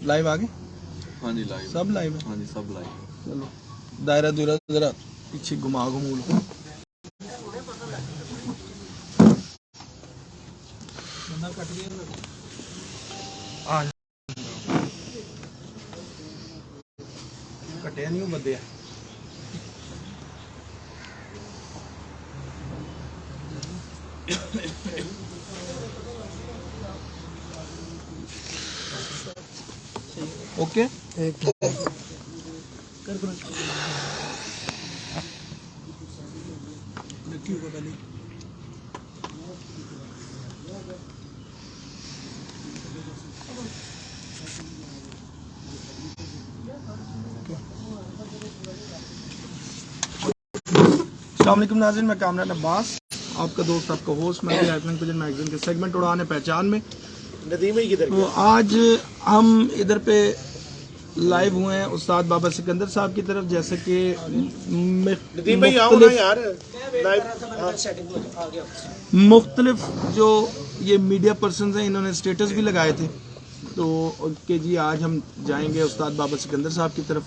Live आ गए? हाँ जी live, सब लाइव है? हाँ जी सब लाइव। चलो दायरा दूरा जरा पीछे घुमा घुमू लो। कटिया नहीं बदया ओके अस्सलामुअलैकुम नाज़रीन, मैं कामरान अब्बास, आपका दोस्त, आपका होस्ट। मैं लाइफलाइन पिजन मैगजीन के सेगमेंट उड़ाने पहचान में नदीम भाई किधर तो आज हम इधर पे लाइव हुए हैं उस्ताद बाबा सिकंदर साहब की तरफ। जैसे कि नदीम भाई आओ ना यार मुख्तलिफ जो ये मीडिया पर्सनस हैं, इन्होंने स्टेटस भी लगाए थे तो कि जी आज हम जाएंगे उस्ताद बाबा सिकंदर साहब की तरफ।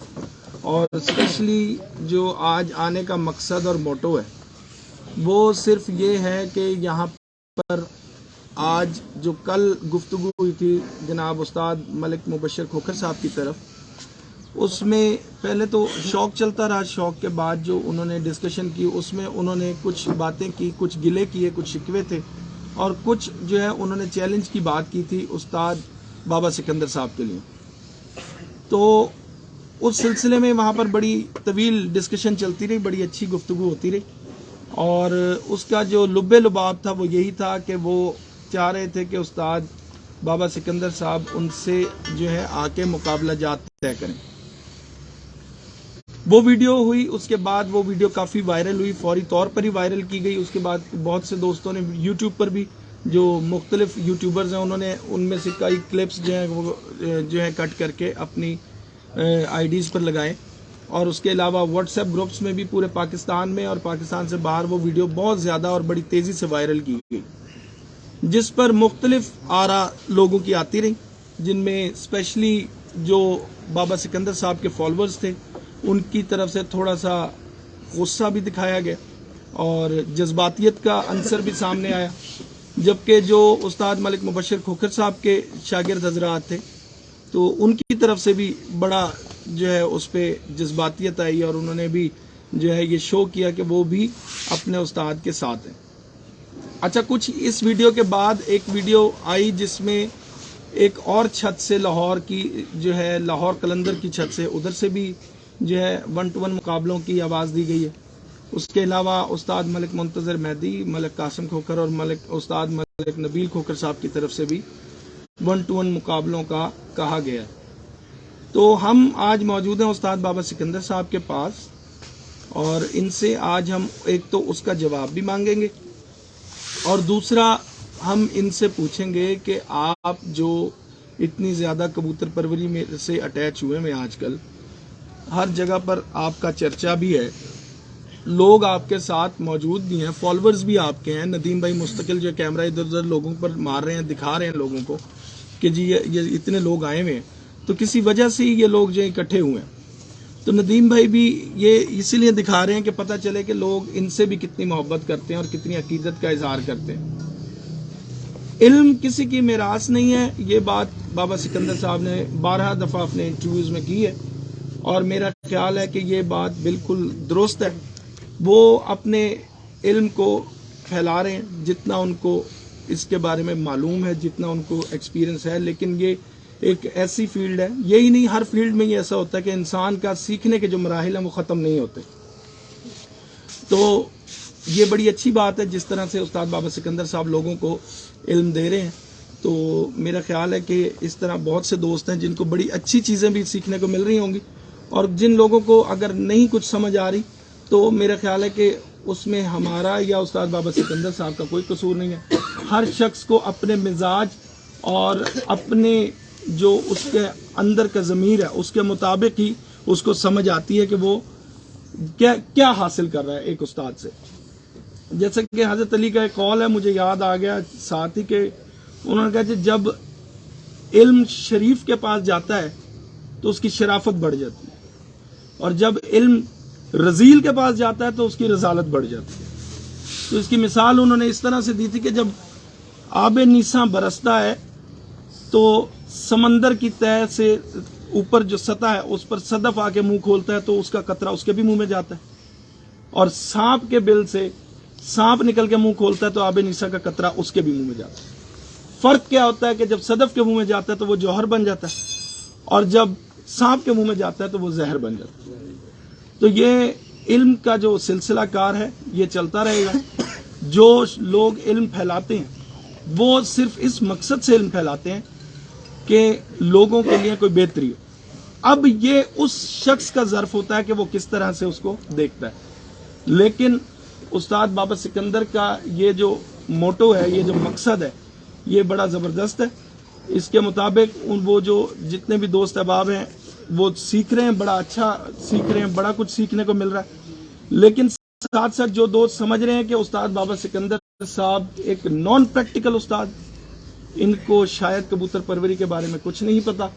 और स्पेशली जो आज आने का मकसद और मोटो है वो सिर्फ ये है कि यहाँ पर आज जो कल गुफ्तगू हुई थी जनाब उस्ताद मलिक मुबशर खोखर साहब की तरफ, उसमें पहले तो शौक चलता रहा। शौक के बाद जो उन्होंने डिस्कशन की उसमें उन्होंने कुछ बातें की, कुछ गिले किए, कुछ शिकवे थे और कुछ जो है उन्होंने चैलेंज की बात की थी उस्ताद बाबा सिकंदर साहब के लिए। तो उस सिलसिले में वहाँ पर बड़ी तवील डिस्कशन चलती रही, बड़ी अच्छी गुफ्तगू होती रही और उसका जो लुब्बे लुबाब था वो यही था कि वो चाह रहे थे कि उस्ताद बाबा सिकंदर साहब उनसे जो है आके मुकाबला जात तय करें। वो वीडियो हुई, उसके बाद वो वीडियो काफ़ी वायरल हुई, फौरी तौर पर ही वायरल की गई। उसके बाद बहुत से दोस्तों ने यूट्यूब पर भी, जो मुख्तलिफ यूट्यूबर्स हैं, उन्होंने उनमें से कई क्लिप्स जो हैं वो जो है कट करके अपनी आईडीज़ पर लगाए। और उसके अलावा व्हाट्सएप ग्रुप्स में भी पूरे पाकिस्तान में और पाकिस्तान से बाहर वो वीडियो बहुत ज़्यादा और बड़ी तेज़ी से वायरल की गई, जिस पर मुख्तलिफ आरा लोगों की आती रही, जिनमें स्पेशली जो बाबा सिकंदर साहब के फॉलोअर्स थे उनकी तरफ से थोड़ा सा गुस्सा भी दिखाया गया और जज्बातियत का अंसर भी सामने आया। जबकि जो उस्ताद मलिक मुबशर खोखर साहब के शागिर्द हजरात थे तो उनकी तरफ से भी बड़ा जो है उस पर जज्बातियत आई और उन्होंने भी जो है ये शो किया कि वो भी अपने उस्ताद के साथ हैं। अच्छा, कुछ इस वीडियो के बाद एक वीडियो आई जिसमें एक और छत से लाहौर की जो है लाहौर कलंदर की छत से उधर से भी जो है 1-to-1 मुकाबलों की आवाज़ दी गई है। उसके अलावा उस्ताद मलिक मुंतज़र मेहदी, मलिक कासिम खोखर और उस्ताद मलिक नबील खोखर साहब की तरफ से भी 1-to-1 मुकाबलों का कहा गया है। तो हम आज मौजूद हैं उस्ताद बाबा सिकंदर साहब के पास और इनसे आज हम एक तो उसका जवाब भी मांगेंगे और दूसरा हम इनसे पूछेंगे कि आप जो इतनी ज़्यादा कबूतर परवरी में से अटैच हुए में आजकल हर जगह पर आपका चर्चा भी है, लोग आपके साथ मौजूद भी हैं, फॉलोअर्स भी आपके हैं। नदीम भाई मुस्तकिल जो कैमरा इधर उधर लोगों पर मार रहे हैं, दिखा रहे हैं लोगों को कि जी ये इतने लोग आए हुए हैं, तो किसी वजह से ही ये लोग जो इकट्ठे हुए हैं। तो नदीम भाई भी ये इसीलिए दिखा रहे हैं कि पता चले कि लोग इनसे भी कितनी मोहब्बत करते हैं और कितनी अकीदत का इजहार करते हैं। इल्म किसी की मिरास नहीं है, ये बात बाबा सिकंदर साहब ने 12 दफ़ा अपने इंटरव्यूज़ में की है और मेरा ख्याल है कि ये बात बिल्कुल दुरुस्त है। वो अपने इल्म को फैला रहे हैं जितना उनको इसके बारे में मालूम है, जितना उनको एक्सपीरियंस है। लेकिन ये एक ऐसी फील्ड है, यही नहीं हर फील्ड में ये ऐसा होता है कि इंसान का सीखने के जो मराहिल हैं वो ख़त्म नहीं होते। तो ये बड़ी अच्छी बात है जिस तरह से उस्ताद बाबा सिकंदर साहब लोगों को इल्म दे रहे हैं। तो मेरा ख्याल है कि इस तरह बहुत से दोस्त हैं जिनको बड़ी अच्छी चीज़ें भी सीखने को मिल रही होंगी और जिन लोगों को अगर नहीं कुछ समझ आ रही तो मेरा ख्याल है कि उसमें हमारा या उस्ताद बाबा सिकंदर साहब का कोई कसूर नहीं है। हर शख्स को अपने मिजाज और अपने जो उसके अंदर का ज़मीर है उसके मुताबिक ही उसको समझ आती है कि वो क्या हासिल कर रहा है एक उस्ताद से। जैसे कि हज़रत अली का एक कौल है, मुझे याद आ गया साथ ही के उन्होंने कहा कि जब علم شریف کے پاس جاتا ہے تو اس کی شرافت بڑھ جاتی ہے، اور جب علم رذیل کے پاس جاتا ہے تو اس کی رذالت بڑھ جاتی ہے۔ تو اس کی مثال انہوں نے اس طرح سے دی تھی کہ جب آب نیساں برستا ہے تو سمندر کی تہہ سے اوپر جو سطح ہے اس پر صدف آ کے منہ کھولتا ہے تو اس کا قطرہ اس کے بھی منہ میں جاتا ہے، اور سانپ کے بل سے سانپ نکل کے منہ کھولتا ہے تو آب نیساں کا قطرہ اس کے بھی منہ میں جاتا ہے۔ فرق کیا ہوتا ہے کہ جب صدف کے منہ میں جاتا ہے تو وہ جوہر بن جاتا ہے، اور جب سانپ کے منہ میں جاتا ہے تو وہ زہر بن جاتا ہے۔ تو یہ علم کا جو سلسلہ کار ہے یہ چلتا رہے گا۔ جو لوگ علم پھیلاتے ہیں وہ صرف اس مقصد سے علم پھیلاتے ہیں کہ لوگوں کے لیے کوئی بہتری ہو۔ اب یہ اس شخص کا ظرف ہوتا ہے کہ وہ کس طرح سے اس کو دیکھتا ہے، لیکن استاد بابا سکندر کا یہ جو موٹو ہے، یہ جو مقصد ہے، یہ بڑا زبردست ہے۔ اس کے مطابق وہ جو جتنے بھی دوست احباب ہیں وہ سیکھ رہے ہیں، بڑا اچھا سیکھ رہے ہیں، بڑا کچھ سیکھنے کو مل رہا ہے، لیکن ساتھ ساتھ جو دوست سمجھ رہے ہیں کہ استاد بابا سکندر صاحب ایک نان پریکٹیکل استاد، ان کو شاید کبوتر پروری کے بارے میں کچھ نہیں پتا،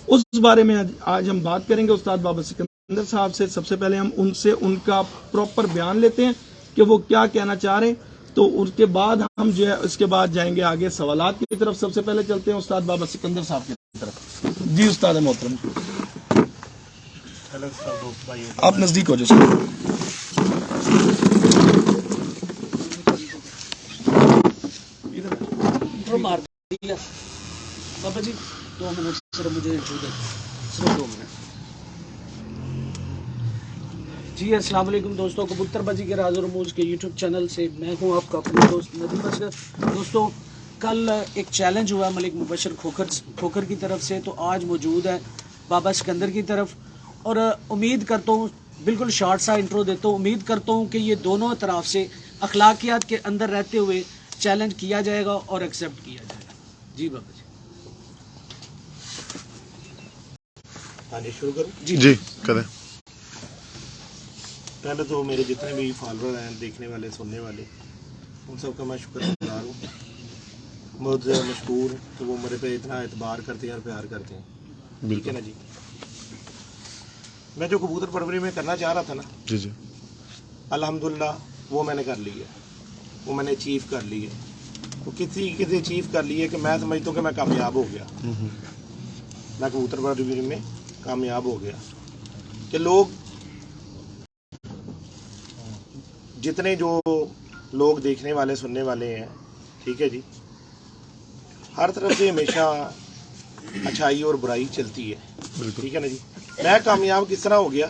اس بارے میں آج ہم بات کریں گے استاد بابا سکندر صاحب سے۔ سب سے پہلے ہم ان سے ان کا پراپر بیان لیتے ہیں کہ وہ کیا کہنا چاہ رہے ہیں، تو اس کے بعد ہم جو ہے اس کے بعد جائیں گے آگے سوالات کی طرف۔ سب سے پہلے چلتے ہیں استاد بابا سکندر صاحب کی طرف۔ جی استاد محترم، آپ نزدیک ہو جائیں۔ بابا جی 2 منٹ صرف مجھے صرف 2 منٹ۔ جی السلام علیکم دوستوں، کبوتر بازی کے راز و رموز کے یوٹیوب چینل سے میں ہوں آپ کا اپنا دوست ندیم اصغر۔ دوستوں کل ایک چیلنج ہوا ملک مبشر کھوکھر کی طرف سے، تو آج موجود ہے بابا سکندر کی طرف، اور امید کرتا ہوں، بالکل شارٹ سا انٹرو دیتا ہوں، امید کرتا ہوں کہ یہ دونوں طرف سے اخلاقیات کے اندر رہتے ہوئے چیلنج کیا جائے گا اور ایکسیپٹ کیا جائے گا۔ جی بابا جی۔ ہاں جی شروع کروں؟ جی کریں۔ پہلے تو میرے جتنے بھی فالوور ہیں، دیکھنے والے سننے والے، ان سب کا میں شکر گزار ہوں، بہت زیادہ مشکور کہ وہ میرے پہ اتنا اعتبار کرتے ہیں اور پیار کرتے ہیں، ٹھیک ہے نا جی۔ میں جو کبوتر پروری میں کرنا چاہ رہا تھا نا، جی جی الحمدللہ وہ میں نے کر لی ہے، وہ میں نے اچیو کر لی ہے۔ وہ کسی اچیو کر لی ہے کہ میں سمجھتا ہوں کہ میں کامیاب ہو گیا، میں کبوتر پروری میں کامیاب ہو گیا، کہ لوگ جتنے جو لوگ دیکھنے والے سننے والے ہیں، ٹھیک ہے جی، ہر طرف سے ہمیشہ اچھائی اور برائی چلتی ہے، ٹھیک ہے نا جی۔ میں کامیاب کس طرح ہو گیا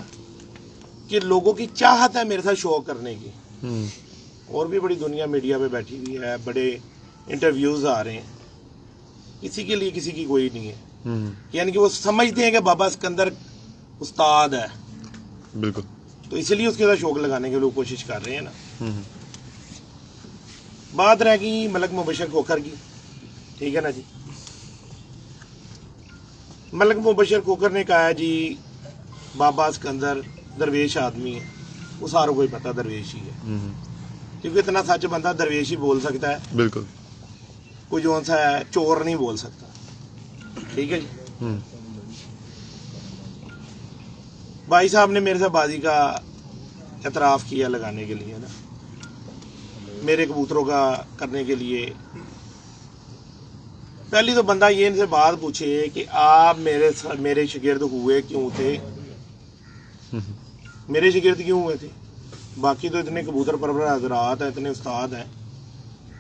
کہ لوگوں کی چاہت ہے میرے ساتھ شو کرنے کی، اور بھی بڑی دنیا میڈیا پہ بیٹھی ہوئی ہے، بڑے انٹرویوز آ رہے ہیں، کسی کے لیے کسی کی کوئی نہیں ہے، یعنی کہ وہ سمجھتے ہیں کہ بابا سکندر استاد ہے، بالکل، تو اسی لیے اس کے ساتھ شوق لگانے کے لوگ کوشش کر رہے ہیں نا۔ بات رہ گئی ملک مبشر کھوکھر کی، ٹھیک ہے نا جی۔ ملک مبشر کھوکھر نے کہا ہے جی بابا سکندر درویش آدمی ہے، وہ ساروں کو ہی پتہ درویش ہی ہے، کیونکہ اتنا سچ بندہ درویش ہی بول سکتا ہے، بالکل، کوئی جون سا ہے چور نہیں بول سکتا، ٹھیک ہے جی۔ بھائی صاحب نے میرے سے بازی کا اعتراف کیا لگانے کے لیے نا، میرے کبوتروں کا کرنے کے لیے۔ پہلی تو بندہ یہ ان سے بات پوچھے کہ آپ میرے شاگرد ہوئے کیوں تھے، میرے شاگرد کیوں ہوئے تھے؟ باقی تو اتنے کبوتر پرور حضرات ہیں، اتنے استاد ہیں،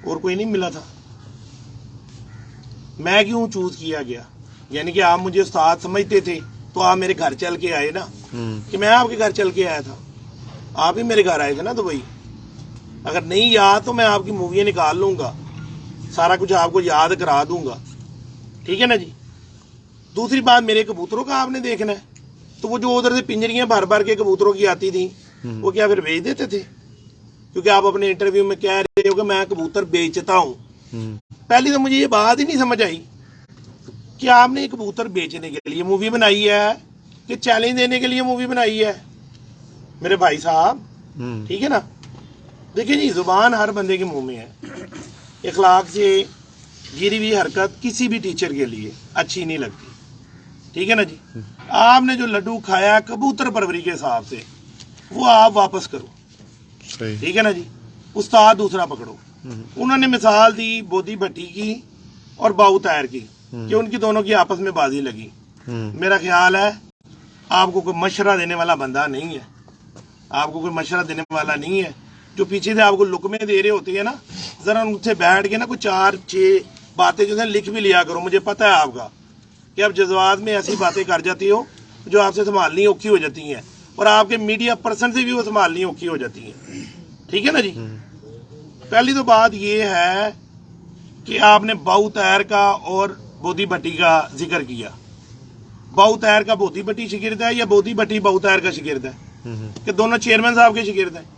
اور کوئی نہیں ملا تھا، میں کیوں چوز کیا گیا؟ یعنی کہ آپ مجھے استاد سمجھتے تھے تو آپ میرے گھر چل کے آئے نا، کہ میں آپ کے گھر چل کے آیا تھا، آپ ہی میرے گھر آئے تھے نا دبئی۔ اگر نہیں یاد تو میں آپ کی موویاں نکال لوں گا، سارا کچھ آپ کو یاد کرا دوں گا، ٹھیک ہے نا جی۔ دوسری بات، میرے کبوتروں کا آپ نے دیکھنا ہے، تو وہ جو ادھر سے پنجریاں بھر بھر کے کبوتروں کی آتی تھیں، وہ کیا پھر بیچ دیتے تھے؟ کیونکہ آپ اپنے انٹرویو میں کہہ رہے ہو کہ میں کبوتر بیچتا ہوں۔ پہلی تو مجھے یہ بات ہی نہیں سمجھ آئی کہ آپ نے کبوتر بیچنے کے لیے مووی بنائی ہے کہ چیلنج دینے کے لیے مووی بنائی ہے، میرے بھائی صاحب، ٹھیک ہے نا۔ دیکھیں جی، زبان ہر بندے کے منہ میں ہے، اخلاق سے गिरी हुई हरकत किसी भी टीचर के लिए अच्छी नहीं लगती, ठीक है ना जी। आपने जो लड्डू खाया कबूतर परवरी के हिसाब से, वो आप वापस करो, सही। ठीक है ना जी। उस्ताद दूसरा पकड़ो। उन्होंने मिसाल दी बोधी भट्टी की और बाऊ तायर की कि उनकी दोनों की आपस में बाजी लगी। मेरा ख्याल है आपको कोई मशवरा देने वाला बंदा नहीं है, आपको कोई मशवरा देने वाला नहीं है। जो पीछे से आपको लुकमे दे रहे होते हैं ना, जरा उनसे बैठ के ना कोई 4-6 बातें जो है लिख भी लिया करो। मुझे पता है आपका कि आप जज्बात में ऐसी बातें कर जाती हो जो आपसे संभालनी औखी हो जाती हैं, और आपके मीडिया पर्सन से भी वो संभालनी औखी हो जाती हैं, ठीक है ना जी। पहली तो बात ये है कि आपने बाऊ तायर का और बोधी भट्टी का जिक्र किया। बाऊ तायर का बोधी भट्टी शिगिर्द है या बोधी भट्टी बाऊ तायर का शिगिर्द है? कि दोनों चेयरमैन साहब के शिगिर्द हैं।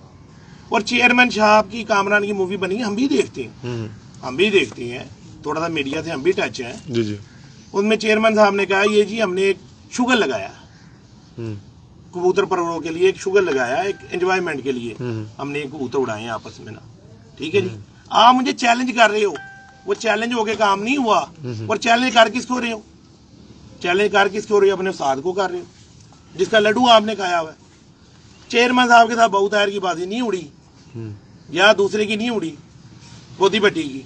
और चेयरमैन साहब की कामरान की मूवी बनी है, हम भी देखते हैं, हम भी देखते हैं, थोड़ा सा मीडिया से हम भी टच हैं जी जी। उसमें चेयरमैन साहब ने कहा ये जी हमने एक शुगर लगाया कबूतर परवरों के लिए, एक शुगर लगाया एक एंजॉयमेंट के लिए, हमने एक कबूतर उड़ाए हैं आपस में ना, ठीक है जी। आप मुझे चैलेंज कर रहे हो, वो चैलेंज होके काम नहीं हुआ। और चैलेंज कर किसको रहे हो? चैलेंज कर किसको रहे हो? अपने उस्ताद को कर रहे हो जिसका लड्डू आपने खाया हुआ है। चेयरमैन साहब के साथ बाऊ तायर की बाजी नहीं उड़ी या दूसरे की नहीं उड़ी, बोधी भट्टी की।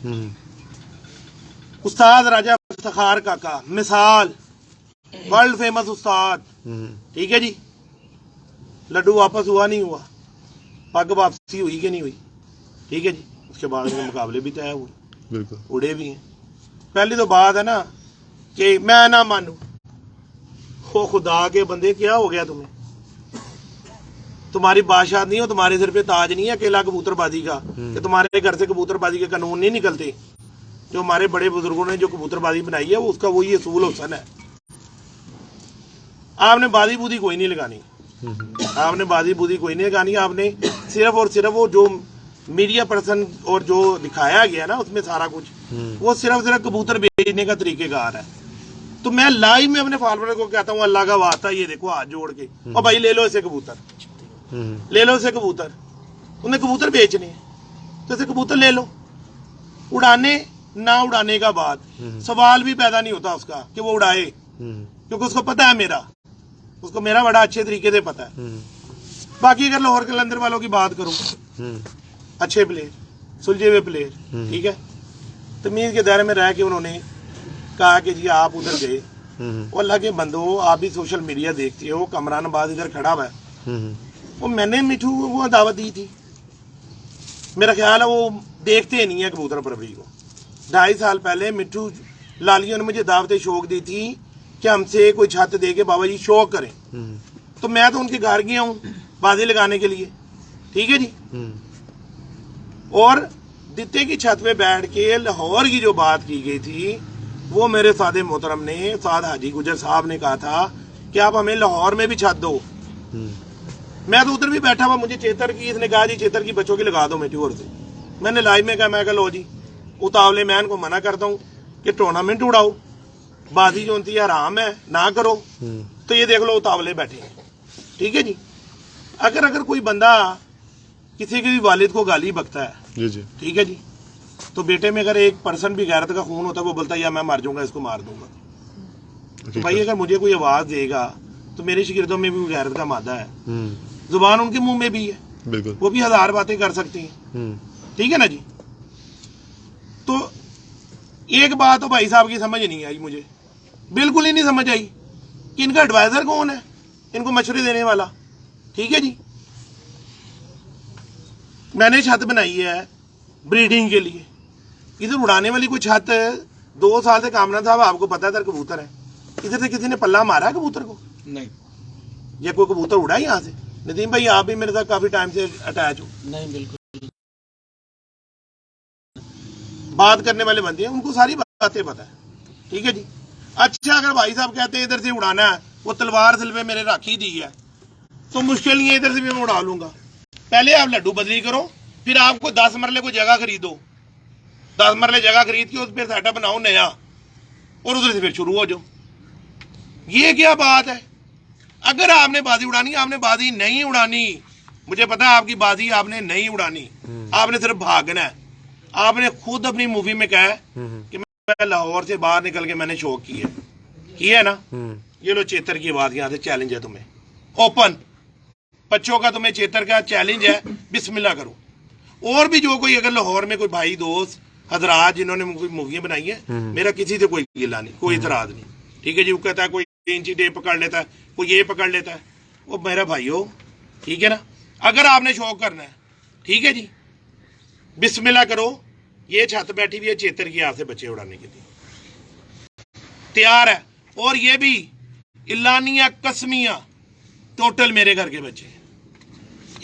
उस्ताद राजा इफ्तिखार काका मिसाल, वर्ल्ड फेमस उस्ताद, ठीक है जी। लड्डू वापस हुआ नहीं हुआ, पग वापसी हुई कि नहीं हुई, ठीक है जी। उसके बाद उनके मुकाबले भी तय हुए, बिल्कुल उड़े भी हैं। पहली तो बात है ना कि मैं ना मानू, हो खुदा के बंदे क्या हो गया तुम्हें? तुम्हारी बादशाह नहीं हो, तुम्हारे सिर पे ताज नहीं है अकेला कबूतरबाजी का, कि तुम्हारे घर से कबूतरबाजी के कानून नहीं निकलते। जो हमारे बड़े बुजुर्गों ने जो कबूतरबाजी बनाई है वो उसका वही असूल हुसन है। आपने बाजी बूदी कोई नहीं लगानी, आपने बाजी बूदी कोई नहीं लगानी। आपने सिर्फ और सिर्फ वो जो मीडिया पर्सन और जो दिखाया गया ना उसमें सारा कुछ, वो सिर्फ कबूतर बेचने का तरीकेकार है। तो मैं लाइव में अपने फॉलोअर को कहता हूँ अल्लाह का वास्ता ये देखो हाथ जोड़ के, और भाई ले लो इसे कबूतर, ले लो इसे कबूतर। उन्हें कबूतर बेचने तो इसे कबूतर ले लो। उड़ाने ना उड़ाने का बाद सवाल भी पैदा नहीं होता उसका कि वो उड़ाए, क्योंकि उसको पता है उसको मेरा बड़ा अच्छे तरीके से पता है। बाकी अगर लाहौर कलंदर वालों की बात करूं, अच्छे प्लेयर, सुलझे हुए प्लेयर, ठीक है, तमीज के दायरे में रह के उन्होंने कहा कि जी आप उधर गए, वो अल्लाह के बंदो आप भी सोशल मीडिया देखते हो, कमरान बाज इधर खड़ा हुआ है, वो मैंने मिठू वो दावत दी थी। मेरा ख्याल है वो देखते नहीं है कबूतर परवरी को। 2.5 साल पहले मिठू लालियों ने मुझे दावत शौक दी थी कि हमसे कोई छत दे के बाबा जी शौक करें, तो मैं तो उनके घर गया हूँ बाजी लगाने के लिए, ठीक है जी। और दित्ते की छत पे बैठ के लाहौर की जो बात की गई थी, वो मेरे सादे मोहतरम ने साद हाजी गुजर साहब ने कहा था कि आप हमें लाहौर में भी छत दो। मैं तो उधर भी बैठा हुआ, मुझे चेतर की इसने कहा जी चेतर की बच्चों की लगा दो मेट्योर से। मैंने लाइव में कहा, मैं लो जी उतावले मैन को मना करता हूँ कि टूर्नामेंट उड़ाओ, बाजी जो होती है हराम है, ना करो। तो ये देख लो उतावले बैठे हैं, ठीक है जी। अगर कोई बंदा किसी के भी वालिद को गाली बकता है जी जी, ठीक है जी, तो बेटे में अगर एक पर्सन भी गैरत का खून होता है वो बोलता है या मैं मर जाऊंगा, इसको मार दूंगा। तो भाई अगर मुझे कोई आवाज देगा तो मेरे शिगिर्दों में भी गैरत का मादा है, जुबान उनके मुंह में भी है, बिल्कुल वो भी 1000 बातें कर सकती हैं, ठीक है ना जी। तो एक बात तो भाई साहब की समझ नहीं आई, मुझे बिल्कुल ही नहीं समझ आई कि इनका एडवाइजर कौन है इनको मशवरे देने वाला, ठीक है जी। मैंने छत बनाई है ब्रीडिंग के लिए, इधर उड़ाने वाली कोई छत 2 साल से कामरान साहब आपको पता है इधर कबूतर है, इधर से किसी ने पल्ला मारा है कबूतर को? नहीं। या कोई कबूतर उड़ा है यहाँ से? नदीम भाई आप भी मेरे साथ काफी टाइम से अटैच हो। नहीं बिल्कुल बात करने वाले बंदे हैं, उनको सारी बातें पता है, ठीक है जी। अच्छा अगर भाई साहब कहते हैं इधर से उड़ाना है, वो तलवार सिल पे मेरे राखी दी है, तो मुश्किल नहीं है, इधर से भी मैं उड़ा लूंगा। पहले आप लड्डू बदली करो, फिर आपको 10 मरले को जगह खरीदो, 10 मरले जगह खरीद के उस पर सेटअप बनाओ नया, और उधर से फिर शुरू हो जाओ। ये क्या बात है? अगर आपने बाजी उड़ानी, आपने बाजी नहीं उड़ानी, मुझे पता है आपकी बाजी आपने नहीं उड़ानी, आपने सिर्फ भागना है। आपने खुद अपनी मूवी में कहा है कि मैं लाहौर से बाहर निकल के मैंने शो किया है ना, ये लो चेतर की बात, यहाँ से चैलेंज है तुम्हें ओपन, बच्चों का तुम्हें चेतर का चैलेंज है, बिस्मिल्लाह करो। और भी जो कोई अगर लाहौर में कोई भाई दोस्त हजरात जिन्होंने मूवी बनाई है, मेरा किसी से कोई गिला नहीं, कोई इतराज नहीं, ठीक है जी। वो कहता है कोई इंची टेप पकड़ लेता है, कोई ये पकड़ लेता है, वो मेरा भाई हो, ठीक है ना। अगर आपने शौक करना है, ठीक है जी, बिस्मिल्लाह करो। ये छत बैठी हुई है चेतर की, आपसे बच्चे उड़ाने के लिए तैयार है। और ये भी इलानिया कसमिया टोटल मेरे घर के बच्चे।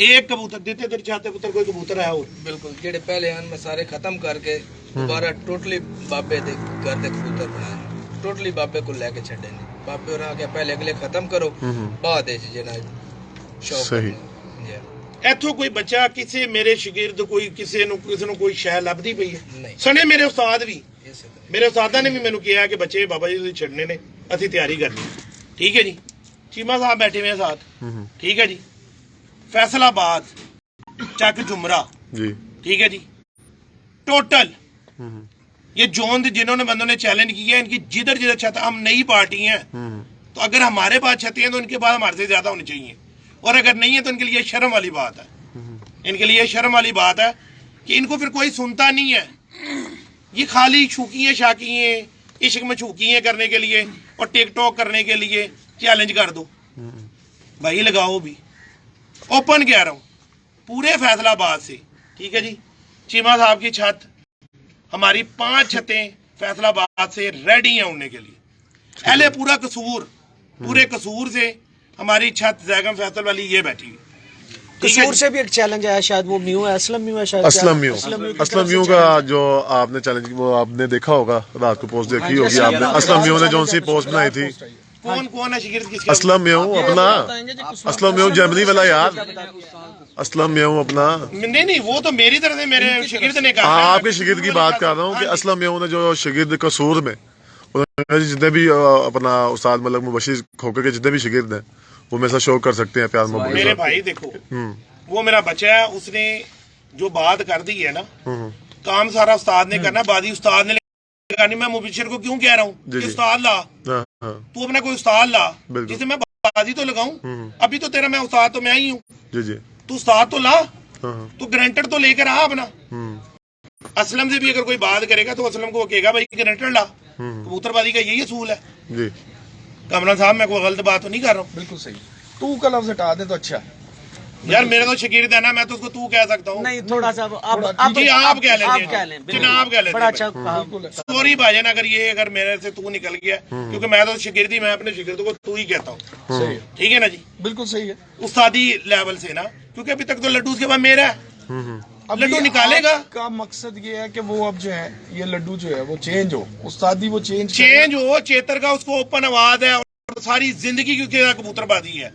एक कबूतर देते तेरे चाहते पुत्र कोई कबूतर है और बिल्कुल जेडे पहले आन में सारे खत्म करके दोबारा टोटली बाबे दे घर दे कबूतर बनाए, टोटली बाबे को लेके छड़े ने। बाबे और आके पहले अगले खत्म करो, बाद ए जना शौक सही। ਇੱਥੋਂ ਕੋਈ ਬੱਚਾ ਕਿਸੇ ਮੇਰੇ ਸ਼ਾਗਿਰਦ ਕੋਈ ਕਿਸੇ ਨੂੰ ਕੋਈ ਸ਼ੈ ਲੱਭਦੀ ਪਈ ਹੈ ਨਹੀਂ। ਸਣੇ ਮੇਰੇ ਉਸਤਾਦ ਵੀ, ਇਸੇ ਤਰ੍ਹਾਂ ਮੇਰੇ ਉਸਤਾਦਾਂ ਨੇ ਵੀ ਮੈਨੂੰ ਕਿਹਾ ਕਿ ਬੱਚੇ ਬਾਬਾ ਜੀ ਤੁਸੀਂ ਛੱਡਨੇ ਨੇ, ਅਸੀਂ ਤਿਆਰੀ ਕਰਨੀ ਹੈ, ਠੀਕ ਹੈ ਜੀ। ਚੀਮਾ ਸਾਹਿਬ बैठे हुए हैं साथ, ठीक है जी। फैसलाबाद चक जुमरा जी, ठीक है जी, टोटल ये जोन जिन्होंने बंदों ने चैलेंज किया है, इनकी जिधर जिधर छत, हम नई पार्टी हैं तो अगर हमारे पास छतें हैं तो इनके पास हमारे से ज्यादा होनी चाहिए, और अगर नहीं है तो इनके लिए शर्म वाली बात है, इनके लिए शर्म वाली बात है कि इनको फिर कोई सुनता नहीं है। ये खाली छूकियाँ शाकियाँ इश्क में छूकियाँ करने के लिए और टिकटॉक करने के लिए चैलेंज कर दो भाई, लगाओ भी। ओपन कह रहा हूँ पूरे फैसलाबाद से, ठीक है जी। चीमा साहब की छत, हमारी 5 छतें फैसलाबाद से रेडी हैं उड़ने के लिए। पहले पूरा कसूर, पूरे कसूर से हमारी छत जैगम फैसल वाली ये बैठी हुई। कसूर से भी एक चैलेंज आया, शायद वो म्यू है, असलम म्यू है शायद, असलम म्यू का जो आपने चैलेंज वो आपने देखा होगा, रात को पोस्ट देखी होगी आपने। असलम म्यू ने जो सी पोस्ट बनाई थी, कौन है शिगिर्द किसके? असलम म्यू अपना, असलम म्यू जर्मनी वाला यार, असलम म्यू अपना। नहीं वो तो मेरी तरफ से मेरे शिगिर्द ने कहा। हाँ, आपके शिगिर्द की बात कर रहा हूँ कि असलम म्यू ने जो शिगिर्द कसूर में जितने भी अपना उस्ताद मलक मुबशिर खोकर के जितने भी शिगिर्द हैं वो मेरे साथ शो कर सकते हैं प्यार मोहब्बत। मेरे भाई देखो, वो मेरा बच्चा है, उसने जो बात कर दी है ना, काम सारा उस्ताद ने करना, बादी उस्ताद ने करनी। मैं मुबशिर को क्यों कह रहा हूँ कि उस्ताद ला, तू अपना कोई उस्ताद ला जिसे मैं बाजी तो लगाऊं। अभी तो तेरा मैं उस्ताद तो मैं ही हूँ, तू उस्ताद तो ला, तू ग्रांटेड तो लेकर आ अपना। असलम से भी अगर कोई बात करेगा तो असलम को कहेगा भाई ग्रांटेड ला। कबूतरबाजी का यही असूल है जी। कमरान साहब मैं कोई गलत बात तो नहीं कर रहा हूँ। बिल्कुल सही। तू का लफ्ज हटा दे तो अच्छा। यार मेरा तो शकीर है ना, मैं तो उसको तू कह सकता हूँ। नहीं थोड़ा सा जी आप कह लें, जनाब कह लें, बड़ा अच्छा कहा। सॉरी भाईजान अगर मेरे से तू निकल गया, क्योंकि मैं तो शिगिर्दी, मैं अपने शिगिर्द को तू ही कहता हूँ, ठीक है ना जी। बिल्कुल सही है, उस्तादी लेवल से ना, क्योंकि अभी तक तो लड्डू उसके बाद मेरा है, अब लड्डू निकालेगा। का मकसद ये है कि वो अब जो है ये लड्डू जो है वो चेंज हो, उस्तादी वो चेंज हो। चेतर का उसको ओपन आवाज है और सारी जिंदगी की कबूतरबाजी है।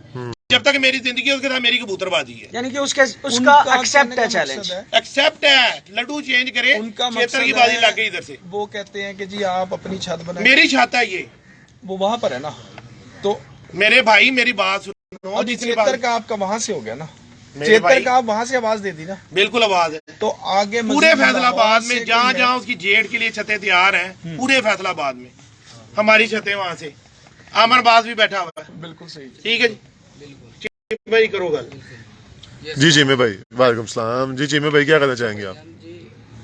जब तक मेरी जिंदगी है उसके साथ मेरी कबूतरबाजी है, यानी कि उसका एक्सेप्ट है चैलेंज, एक्सेप्ट है। लड्डू चेंज करे, उनका चेतर की बाजी लग गई इधर से। वो कहते हैं कि जी आप अपनी छत बनाए, मेरी छत है ये, वो वहां पर है ना। तो मेरे भाई मेरी बात सुनो, अभी चेतर का आपका वहां से हो गया ना, मेरे चेतर भाई का आप वहां से आवाज दे दी ना, बिल्कुल आवाज है। तो आगे पूरे मजीद फैसलाबाद में लाहौर से जहाँ कोई है? जहाँ उसकी जेठ के लिए छतें तैयार हैं, पूरे फैसलाबाद में हमारी छतें वहां से। आमर बाज भी बैठा हुआ है, बिल्कुल सही। ठीक है जी, भाई करो गल। जी चीमे भाई, वालेकुम सलाम जी। चीमे भाई क्या कहना चाहेंगे आप? जी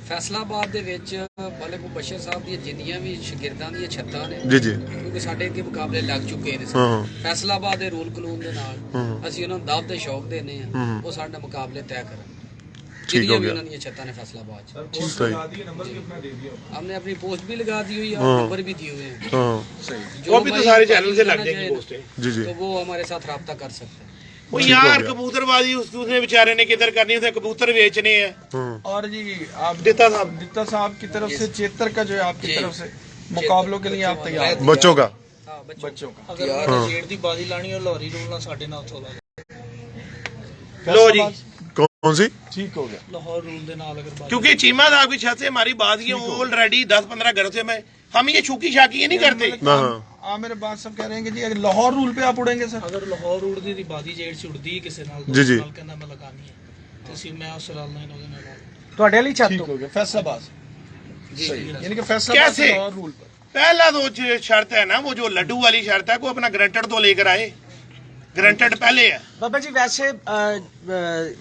फैसलाबाਦ ਦੇ ਵਿੱਚ ਮਲਕ ਮੁਬਸ਼ਰ ਸਾਹਿਬ ਦੀਆਂ ਜਿੰਨੀਆਂ ਵੀ ਸ਼ਾਗਿਰਦਾਂ ਦੀਆਂ ਛੱਤਾਂ ਨੇ, जी जी। ਕਿਉਂਕਿ ਸਾਡੇ ਅੱਗੇ ਮੁਕਾਬਲੇ ਲੱਗ ਚੁੱਕੇ ਨੇ। ਫੈਸਲਾਬਾਦ ਦੇ ਰੂਲ ਕਾਨੂੰਨ ਦੇ ਨਾਲ ਅਸੀਂ ਉਹਨਾਂ ਨੂੰ ਦਾਵਤ ਦੇ ਸ਼ੌਕ ਦੇਣੇ ਆ, ਉਹ ਸਾਡੇ ਮੁਕਾਬਲੇ ਤੈਅ ਕਰਨ। जितनी भी उन्होंने छत्ता ने फैसलाबाद हमने अपनी पोस्ट भी लगा दी हुई है और नंबर भी दिए हुए हैं, वो भी तो सारे चैनल से लग जाएगी पोस्टें, जी। तो वो हमारे साथ रब्ता कर सकते हैं। वो यार कबूतरबाजी उसने बेचारे ने किधर करनी है, कबूतर बेचने हैं। और जी आप दित्ता साहब की तरफ से चेतर का जो है आपकी तरफ से मुकाबलों के लिए आप तैयार हैं? बच्चों का बच्चों का ਅਗਰ ਜੇੜ ਦੀ ਬਾਜ਼ੀ ਲਾਣੀ ਹੈ ਲਾਹੌਰੀ ਰੂਲ ਨਾਲ ਸਾਡੇ ਨਾਲ ਉੱਥੋਂ ਲਾ लो जी, कौन सी? ठीक हो गया। ਲਾਹੌਰ ਰੂਲ ਦੇ ਨਾਲ ਅਗਰ ਬਾਜ਼ੀ क्योंकि चीमा साहब की छत से हमारी बात ये ऑलरेडी 10-15 घरों से मैं हम ये छुकी शाकी ये नहीं करते। आमिर बात सब कह रहे हैं कि जी अगर लाहौर रूल पे आप उड़ेंगे सर? ਅਗਰ ਲਾਹੌਰ ਰੂਲ ਦੀ ਬਾਜ਼ੀ ਜੇੜ ਚ ਉੜਦੀ ਹੈ ਕਿਸੇ ਨਾਲ ਜੀ, ਜੀ। ਨਾਲ ਕਹਿੰਦਾ ਮੈਂ ਲਗਾਣੀ ਹੈ ਤੇ ਅਸੀਂ ਮੈਂ ਉਸ ਨਾਲ ਨਹੀਂ ਉਹਦੇ ਨਾਲ ਲਾ ਤੁਹਾਡੇ ਲਈ ਛੱਤ ठीक ਤੋਂ हो गया। फैसलाबाद यानी कि फैसला कैसे? और रूल पर पहला तो जो शर्त है ना, वो जो लड्डू वाली शर्त है, को अपना ग्रंटेड तो लेकर आए, ग्रंटेड पहले है। बाबा जी वैसे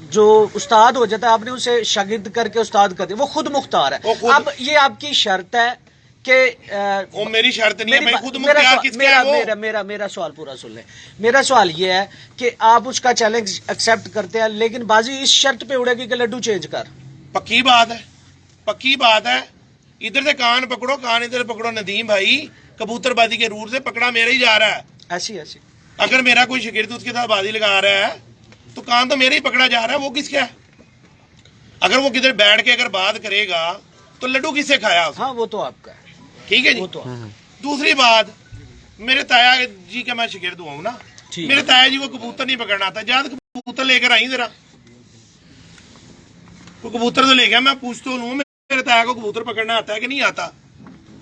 जो उस्ताद हो जाता है आपने उसे शागिर्द करके उस्ताद कर दिया, वो खुद मुख्तार वो है। खुद- अब ये आपकी शर्त है कि वो मेरी शर्त नहीं है मेरी भाई, बा- खुद मेरा मुख्तियार सवाल- किसका है वो? मेरा सवाल पूरा सुन लें। मेरा सवाल ये है कि आप उसका चैलेंज एक्सेप्ट करते हैं, लेकिन बाजी इस शर्त पे उड़ेगी कि लड्डू चेंज कर। पक्की बात है, पक्की बात है। इधर से कान पकड़ो, कान इधर पकड़ो। नदीम भाई कबूतरबाजी के रूल से पकड़ा मेरा ही जा रहा है। ऐसी ऐसी अगर मेरा कोई शिगिर्द उसके साथ बाजी लगा रहा है तो कान तो मेरा ही पकड़ा जा रहा है, वो किसका है? अगर वो किधर बैठ के अगर बात करेगा तो लड्डू किससे खाया उसने? हाँ वो तो आपका है, ठीक है जी। वो तो आप- दूसरी बात, मेरे ताया जी का मैं शिगिर्द हुआ हूं ना, ठीक मेरे ताया जी को कबूतर नहीं पकड़ना आता। जाद कबूतर लेकर आई जरा, वो कबूतर तो ले गया, मैं पूछ तो लूं मेरे ताया को कबूतर पकड़ना आता है कि नहीं आता?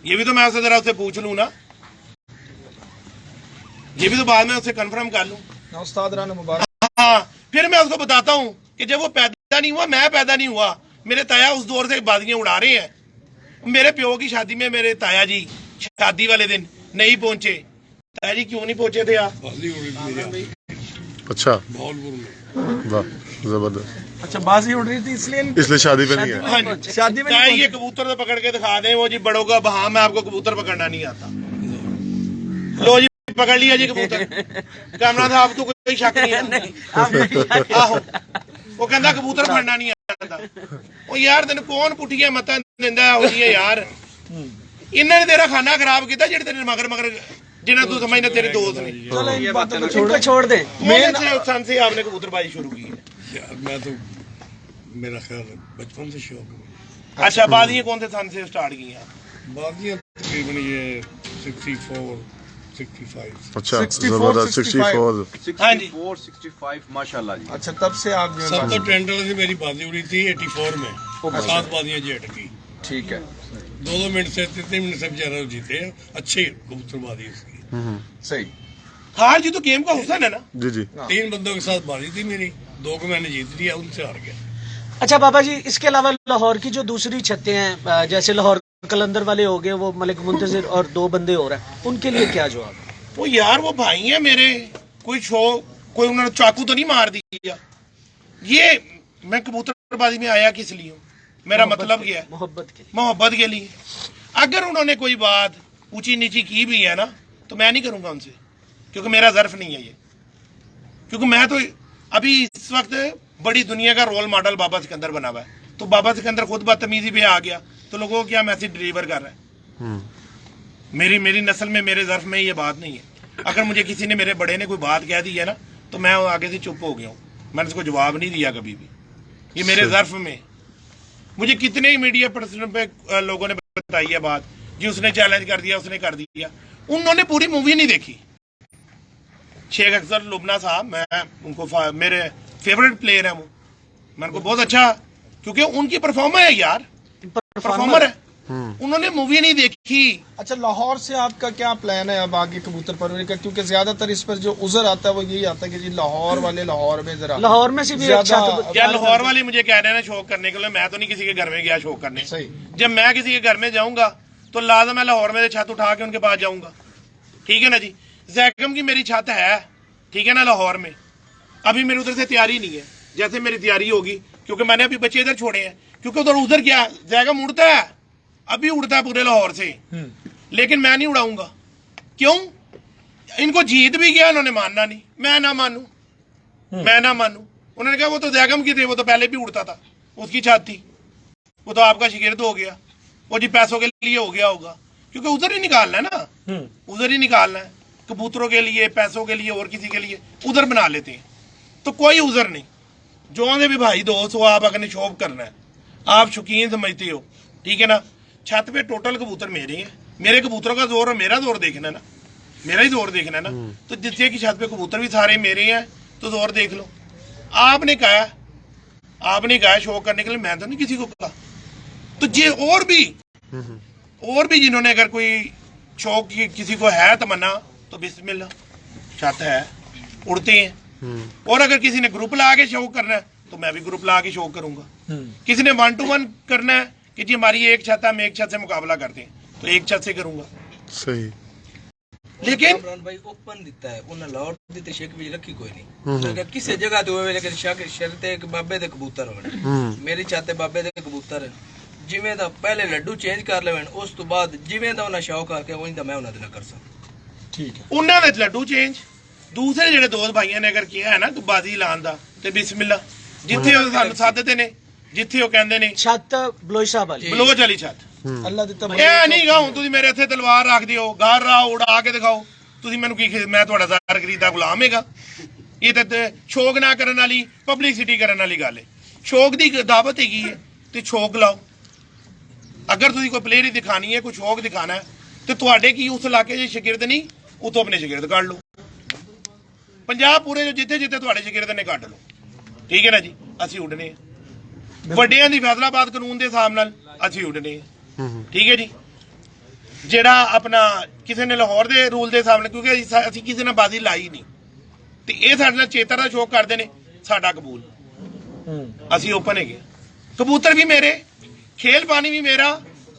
ये भी तो मैं उससे जरा उससे पूछ लूं ना, ये भी तो बाद में उससे कंफर्म कर लूं। ना उस्ताद राना मुबारक। हाँ, फिर मैं उसको बताता हूँ कि जब वो पैदा नहीं हुआ, मैं पैदा नहीं हुआ, मेरे ताया उस दौर से बाजियां उड़ा रहे हैं। मेरे प्यो की शादी में मेरे ताया जी शादी वाले दिन नहीं पहुंचे। ताया जी क्यों नहीं पहुंचे थे आप? अच्छा, वाह जबरदस्त। अच्छा बाजी उड़ रही थी इसलिए शादी पे नहीं है। हाँ जी, शादी में ताया नहीं ये कबूतर तो पकड़ के दिखा दें, वो जी बड़ों का बहा, मैं आपको कबूतर पकड़ना नहीं आता। लो जी पकड़ लिया जी कबूतर। कैमरा था, आप तो कोई शक नहीं है। आहो, वो कहता कबूतर फड़ना नहीं आता। ਉਹ ਯਾਰ ਤੈਨੂੰ ਕੌਣ ਪੁੱਠੀਆਂ ਮਤਾਂ ਦਿੰਦਾ ਹੋ ਜੀ ਯਾਰ? ਇਹਨਾਂ ਨੇ ਤੇਰਾ ਖਾਣਾ ਖਰਾਬ ਕੀਤਾ ਜਿਹੜੇ ਤੇਰੇ ਮਗਰ जिन्हें तू समझना तेरे दोस्त ने। चलो इन बातों को इनको छोड़ दे। मेन सन से आपने कबूतरबाजी शुरू की है? यार मैं तो मेरा ख्याल है बचपन से शौक है। अच्छा, बाजियां कौन से सन से स्टार्ट की हैं? बादियाँ तकरीबन ये 64 65। अच्छा 64, जबरदस्त 64 हाँ जी। 64 65 माशाल्लाह जी। अच्छा तब से आप जो है सब तो बाजी- ट्रेंड वाले से मेरी बाजी उड़ी थी 84 में, 7 बादियाँ जेट की, ठीक है 2 मिनट से 3 मिनट से बेचारा जीते हैं। अच्छी कबूतरबाजी उसकी। सही। हार जी तो गेम का हुसन है ना। जी जी 3 बंदों के साथ बाजी थी मेरी, 2 को मैंने जीत लिया, उनसे हार गया। अच्छा बाबा जी, इसके अलावा लाहौर की जो दूसरी छतें हैं, जैसे लाहौर कलंदर वाले हो गए, वो मलिक मुंतजिर और 2 बंदे और हैं, उनके लिए क्या जवाब है? वो यार वो भाई हैं मेरे, कोई उन्होंने चाकू तो नहीं मार दिया। ये मैं कबूतरबाजी में आया किस लिए हूँ? मेरा मतलब क्या है? मोहब्बत के लिए। मोहब्बत के लिए। अगर उन्होंने कोई बात ऊंची नीची की भी है ना, तो मैं नहीं करूंगा उनसे, क्योंकि मेरा ज़र्फ नहीं है ये। क्योंकि मैं तो अभी इस वक्त बड़ी दुनिया का रोल मॉडल बाबा सिकंदर बना हुआ है, तो बाबा सिकंदर खुद बदतमीजी पे आ गया, तो लोगों को क्या मैसेज डिलीवर कर रहा है? मेरी नस्ल में, मेरे ज़र्फ में ये बात नहीं है। अगर मुझे किसी ने, मेरे बड़े ने कोई बात कह दी है ना, तो मैं आगे से चुप हो गया हूँ, मैंने उसको जवाब नहीं दिया कभी भी। ये मेरे ज़र्फ में। मुझे कितने ही मीडिया पर्सन पे लोगों ने बताई है बात जी, उसने चैलेंज कर दिया, उसने कर दिया। उन्होंने पूरी मूवी नहीं देखी। शेख अख्तर लुबना साहब, मैं उनको मेरे फेवरेट प्लेयर है वो, मैं उनको बहुत अच्छा, क्योंकि उनकी परफॉर्मर है यार, परफॉर्मर है। उन्होंने मूवी नहीं देखी। अच्छा लाहौर से आपका क्या प्लान है अब आगे कबूतर परवरी का? क्योंकि ज्यादातर इस पर जो उजर आता है वो यही आता है कि जी लाहौर वाले लाहौर में जरा लाहौर में से भी ज्यादा- अच्छा तो यार लाहौर वाले मुझे कह रहे हैं शौक करने के लिए, मैं तो नहीं किसी के घर में गया शौक करने। सही। जब मैं किसी के घर में जाऊंगा तो लाजम मैं लाहौर में से छत उठा के उनके पास जाऊंगा, ठीक है ना जी। जैकम की मेरी छत है, ठीक है ना, लाहौर में। अभी मेरी उधर से तैयारी नहीं है, जैसे मेरी तैयारी होगी, क्योंकि मैंने अभी बच्चे इधर छोड़े हैं, क्योंकि उधर क्या जैकम उड़ता है, अभी उड़ता है पूरे लाहौर से, लेकिन मैं नहीं उड़ाऊंगा। क्यों? इनको जीत भी गया, उन्होंने मानना नहीं, मैं ना मानू, मैं ना मानू। उन्होंने कहा वो तो जैकम की थे, वो तो पहले भी उड़ता था, उसकी छत थी, वो तो आपका शिगिर्द हो गया, वो जी पैसों के लिए हो गया होगा, क्योंकि उधर ही निकालना है ना, उधर ही निकालना है, कबूतरों के लिए, पैसों के लिए, और किसी के लिए उधर बना लेते हैं। तो कोई उधर नहीं, जो भी भाई दोस्त हो, आप अगर शौक करना है, आप शौकीन समझते हो, ठीक है ना। छत पे टोटल कबूतर मेरे हैं, मेरे कबूतरों का जोर और मेरा जोर देखना है ना, मेरा ही जोर देखना है ना। तो जिससे की छत पे कबूतर भी सारे मेरे हैं, तो जोर देख लो। आपने कहा शौक करने के लिए, मैं तो नहीं किसी को कहा। तो ये और भी जिन्होंने अगर कोई शौक किसी को है तमन्ना, तो बिस्मिल्लाह, छत है, उड़ते हैं। और अगर किसी ने ग्रुप ला के शौक करना है, तो मैं भी ग्रुप ला के शौक करूंगा। किसी ने 1 to 1 करना है, कि जी हमारी एक छत है, हम एक छत से मुकाबला करते हैं, तो एक छत से करूंगा। सही। लेकिन इमरान भाई ओपन दिता है उन्हें लॉट दी ते शेक भी रखी कोई नहीं लगा किसी जगह तो होवे लेकिन शर्त है कि बाबे दे कबूतर होने मेरी चाहते बाबे दे कबूतर जिवें दा पहले लड्डू चेंज कर लेवन उस तो बाद जिवें दा उन्हें शौक करके उवें दा मैं उन्हें ना कर सकता। ठीक है। ਉਹਨਾਂ ਦੇ ਲੱਡੂ ਚੇਂਜ, ਦੂਸਰੇ ਜਿਹੜੇ ਦੋਸਤ ਭਾਈਆਂ ਨੇ ਅਗਰ ਕਿਹਾ ਹੈ ਨਾ ਕਿ ਬਾਜ਼ੀ ਲਾਉਣ ਦਾ, ਤੇ ਬਿਸਮਿਲ੍ਲਾ, ਜਿੱਥੇ ਉਹ ਸਾਨੂੰ ਸੱਦਦੇ ਨੇ, ਜਿੱਥੇ ਉਹ ਕਹਿੰਦੇ ਨੇ छत बलोच साहब वाली ਬਲੋਚ ਵਾਲੀ ਛੱਤ, अल्लाह दिता ਇਹ ਨਹੀਂ ਗਾ ਹੁਣ ਤੁਸੀਂ ਮੇਰੇ ਇੱਥੇ ਤਲਵਾਰ ਰੱਖ ਦਿਓ, ਘਰ ਰਾਹ ਉਡਾ ਕੇ ਦਿਖਾਓ, ਤੁਸੀਂ ਮੈਨੂੰ ਕੀ ਮੈਂ ਤੁਹਾਡਾ ਜ਼ਾਰਗਰੀ ਦਾ ਗੁਲਾਮ ਹੈਗਾ? ਇਹ ਤਾਂ ਸ਼ੌਕ ਨਾ ਕਰਨ ਵਾਲੀ, ਪਬਲਿਸਿਟੀ ਕਰਨ ਵਾਲੀ ਗੱਲ ਹੈ। ਸ਼ੌਕ ਦੀ ਦਾਵਤ ਹੈਗੀ ਹੈ ਤੇ ਸ਼ੌਕ ਲਾਓ। ਅਗਰ ਤੁਸੀਂ ਕੋਈ ਪਲੇਅਰ ਹੀ ਦਿਖਾਣੀ ਹੈ, ਕੋਈ ਸ਼ੌਕ ਦਿਖਾਣਾ ਹੈ, ਤੇ ਤੁਹਾਡੇ ਕੀ ਉਸ ਇਲਾਕੇ 'ਚ ਸ਼ਾਗਿਰਦ ਨਹੀਂ, ਉਤੋਂ ਆਪਣੇ ਸ਼ਾਗਿਰਦ ਕੱਢ ਲਓ। ਪੰਜਾਬ ਪੂਰੇ ਜੋ ਜਿੱਥੇ ਜਿੱਥੇ ਤੁਹਾਡੇ ਸ਼ਾਗਿਰਦ ਨੇ ਕੱਢ ਲਓ, ਠੀਕ ਹੈ ਨਾ ਜੀ। ਅਸੀਂ ਉੱਡਨੇ ਆ ਵੱਡਿਆਂ ਦੀ ਫੈਸਲਾਬਾਦ ਕਾਨੂੰਨ ਦੇ ਹਿਸਾਬ ਨਾਲ, ਅਸੀਂ ਉੱਡਨੇ ਆ, ਠੀਕ ਹੈ ਜੀ। ਜਿਹੜਾ ਆਪਣਾ ਕਿਸੇ ਨੇ ਲਾਹੌਰ ਦੇ ਰੂਲ ਦੇ ਹਿਸਾਬ ਨਾਲ, ਕਿਉਂਕਿ ਅਸੀਂ ਕਿਸੇ ਨਾਲ ਬਾਜ਼ੀ ਲਾਈ ਨਹੀਂ, ਤੇ ਇਹ ਸਾਡੇ ਨਾਲ ਚੇਤਰ ਦਾ ਸ਼ੌਕ ਕਰਦੇ ਨੇ, ਸਾਡਾ ਕਬੂਲ, ਅਸੀਂ ਓਪਨ ਹੈਗੇ। ਕਬੂਤਰ ਵੀ ਮੇਰੇ, ਖੇਲ ਪਾਣੀ ਵੀ ਮੇਰਾ,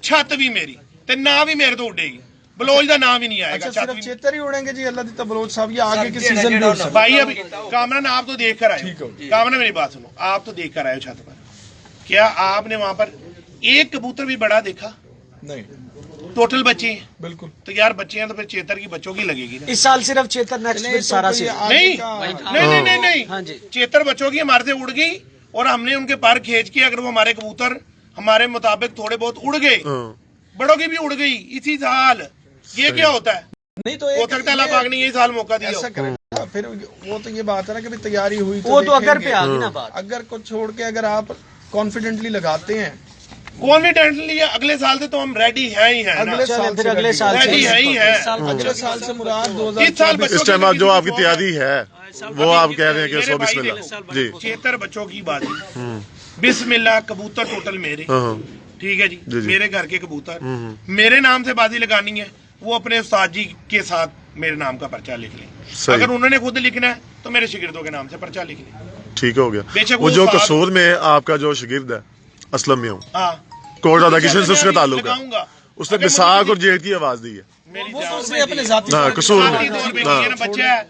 ਛੱਤ ਵੀ ਮੇਰੀ, ਤੇ ਨਾਂ ਵੀ ਮੇਰੇ ਤੋਂ ਉੱਡੇਗੀ। बलोच का नाम ही नहीं आएगा। अच्छा, सिर्फ चेतर ही उड़ेंगे जी, अल्लाह दिता बलोच साहब, ये आगे के सीजन में उड़ सकते हैं। भाई अभी कामरान आप तो देख कर आए हो, कामरान मेरी बात सुनो, आप तो देख कर आए हो छत पर, क्या आपने वहां पर एक कबूतर भी बड़ा देखा? नहीं, टोटल बच्चे हैं। बिल्कुल। तो यार बच्चे हैं तो फिर चेतर की बच्चों की लगेगी ना। इस साल सिर्फ चेतर, नेक्स्ट नहीं, सारा तो से ये आगे नहीं का- नहीं नहीं नहीं नहीं हाँ जी। चेतर बच्चों की हमारे से उड़ गई और हमने उनके पर खींच के, अगर वो हमारे कबूतर हमारे मुताबिक थोड़े बहुत उड़ गए, बड़ों की भी उड़ गई इसी साल। ये क्या होता है? नहीं तो हो सकता है अल्लाह पाक ने यही साल मौका दिया ऐसा हो। करेगा फिर वो तो ये बात है ना कि भाई तैयारी हुई वो तो अगर देखेंगे। पे आ गई ना बात। अगर कुछ छोड़ के अगर आप कॉन्फिडेंटली लगाते हैं, कॉन्फिडेंटली अगले साल से तो हम रेडी हैं ही हैं ना। अगले चले साल फिर से अगले साल रेडी है ही है। अगले साल से मुराद इस साल 2024 बच्चों इस टाइम की आप जो किसी आपकी को- तैयारी है वो आप कह रहे हैं कि मेरे सो भाई बिस्मिल्लाह जी। चेतर बच्चों की बाजी, बिस्मिल्लाह, कबूतर टोटल मेरे, ठीक है जी, जी। मेरे घर के कबूतर, मेरे नाम से बाजी लगानी है, वो अपने उस्ताद जी के साथ मेरे नाम का पर्चा लिख लें। सही। अगर उन्होंने खुद लिखना है तो मेरे शागिर्दों के नाम से पर्चा लिख लें। ठीक हो गया। बेशक वो वो जो साथ- कसूर में आपका जो शागिर्द है असलम में हूँ, हाँ, कोर्ट अदा किशन से उसका ताल्लुक है, लगाऊंगा। उसने अगर बिसाक मुझे और जेठ की आवाज दी है। मेरी वो तो जान उसने अपने जाती हाँ, कसूर जाती में। तौर पे हाँ। की है ना, बच्चा है,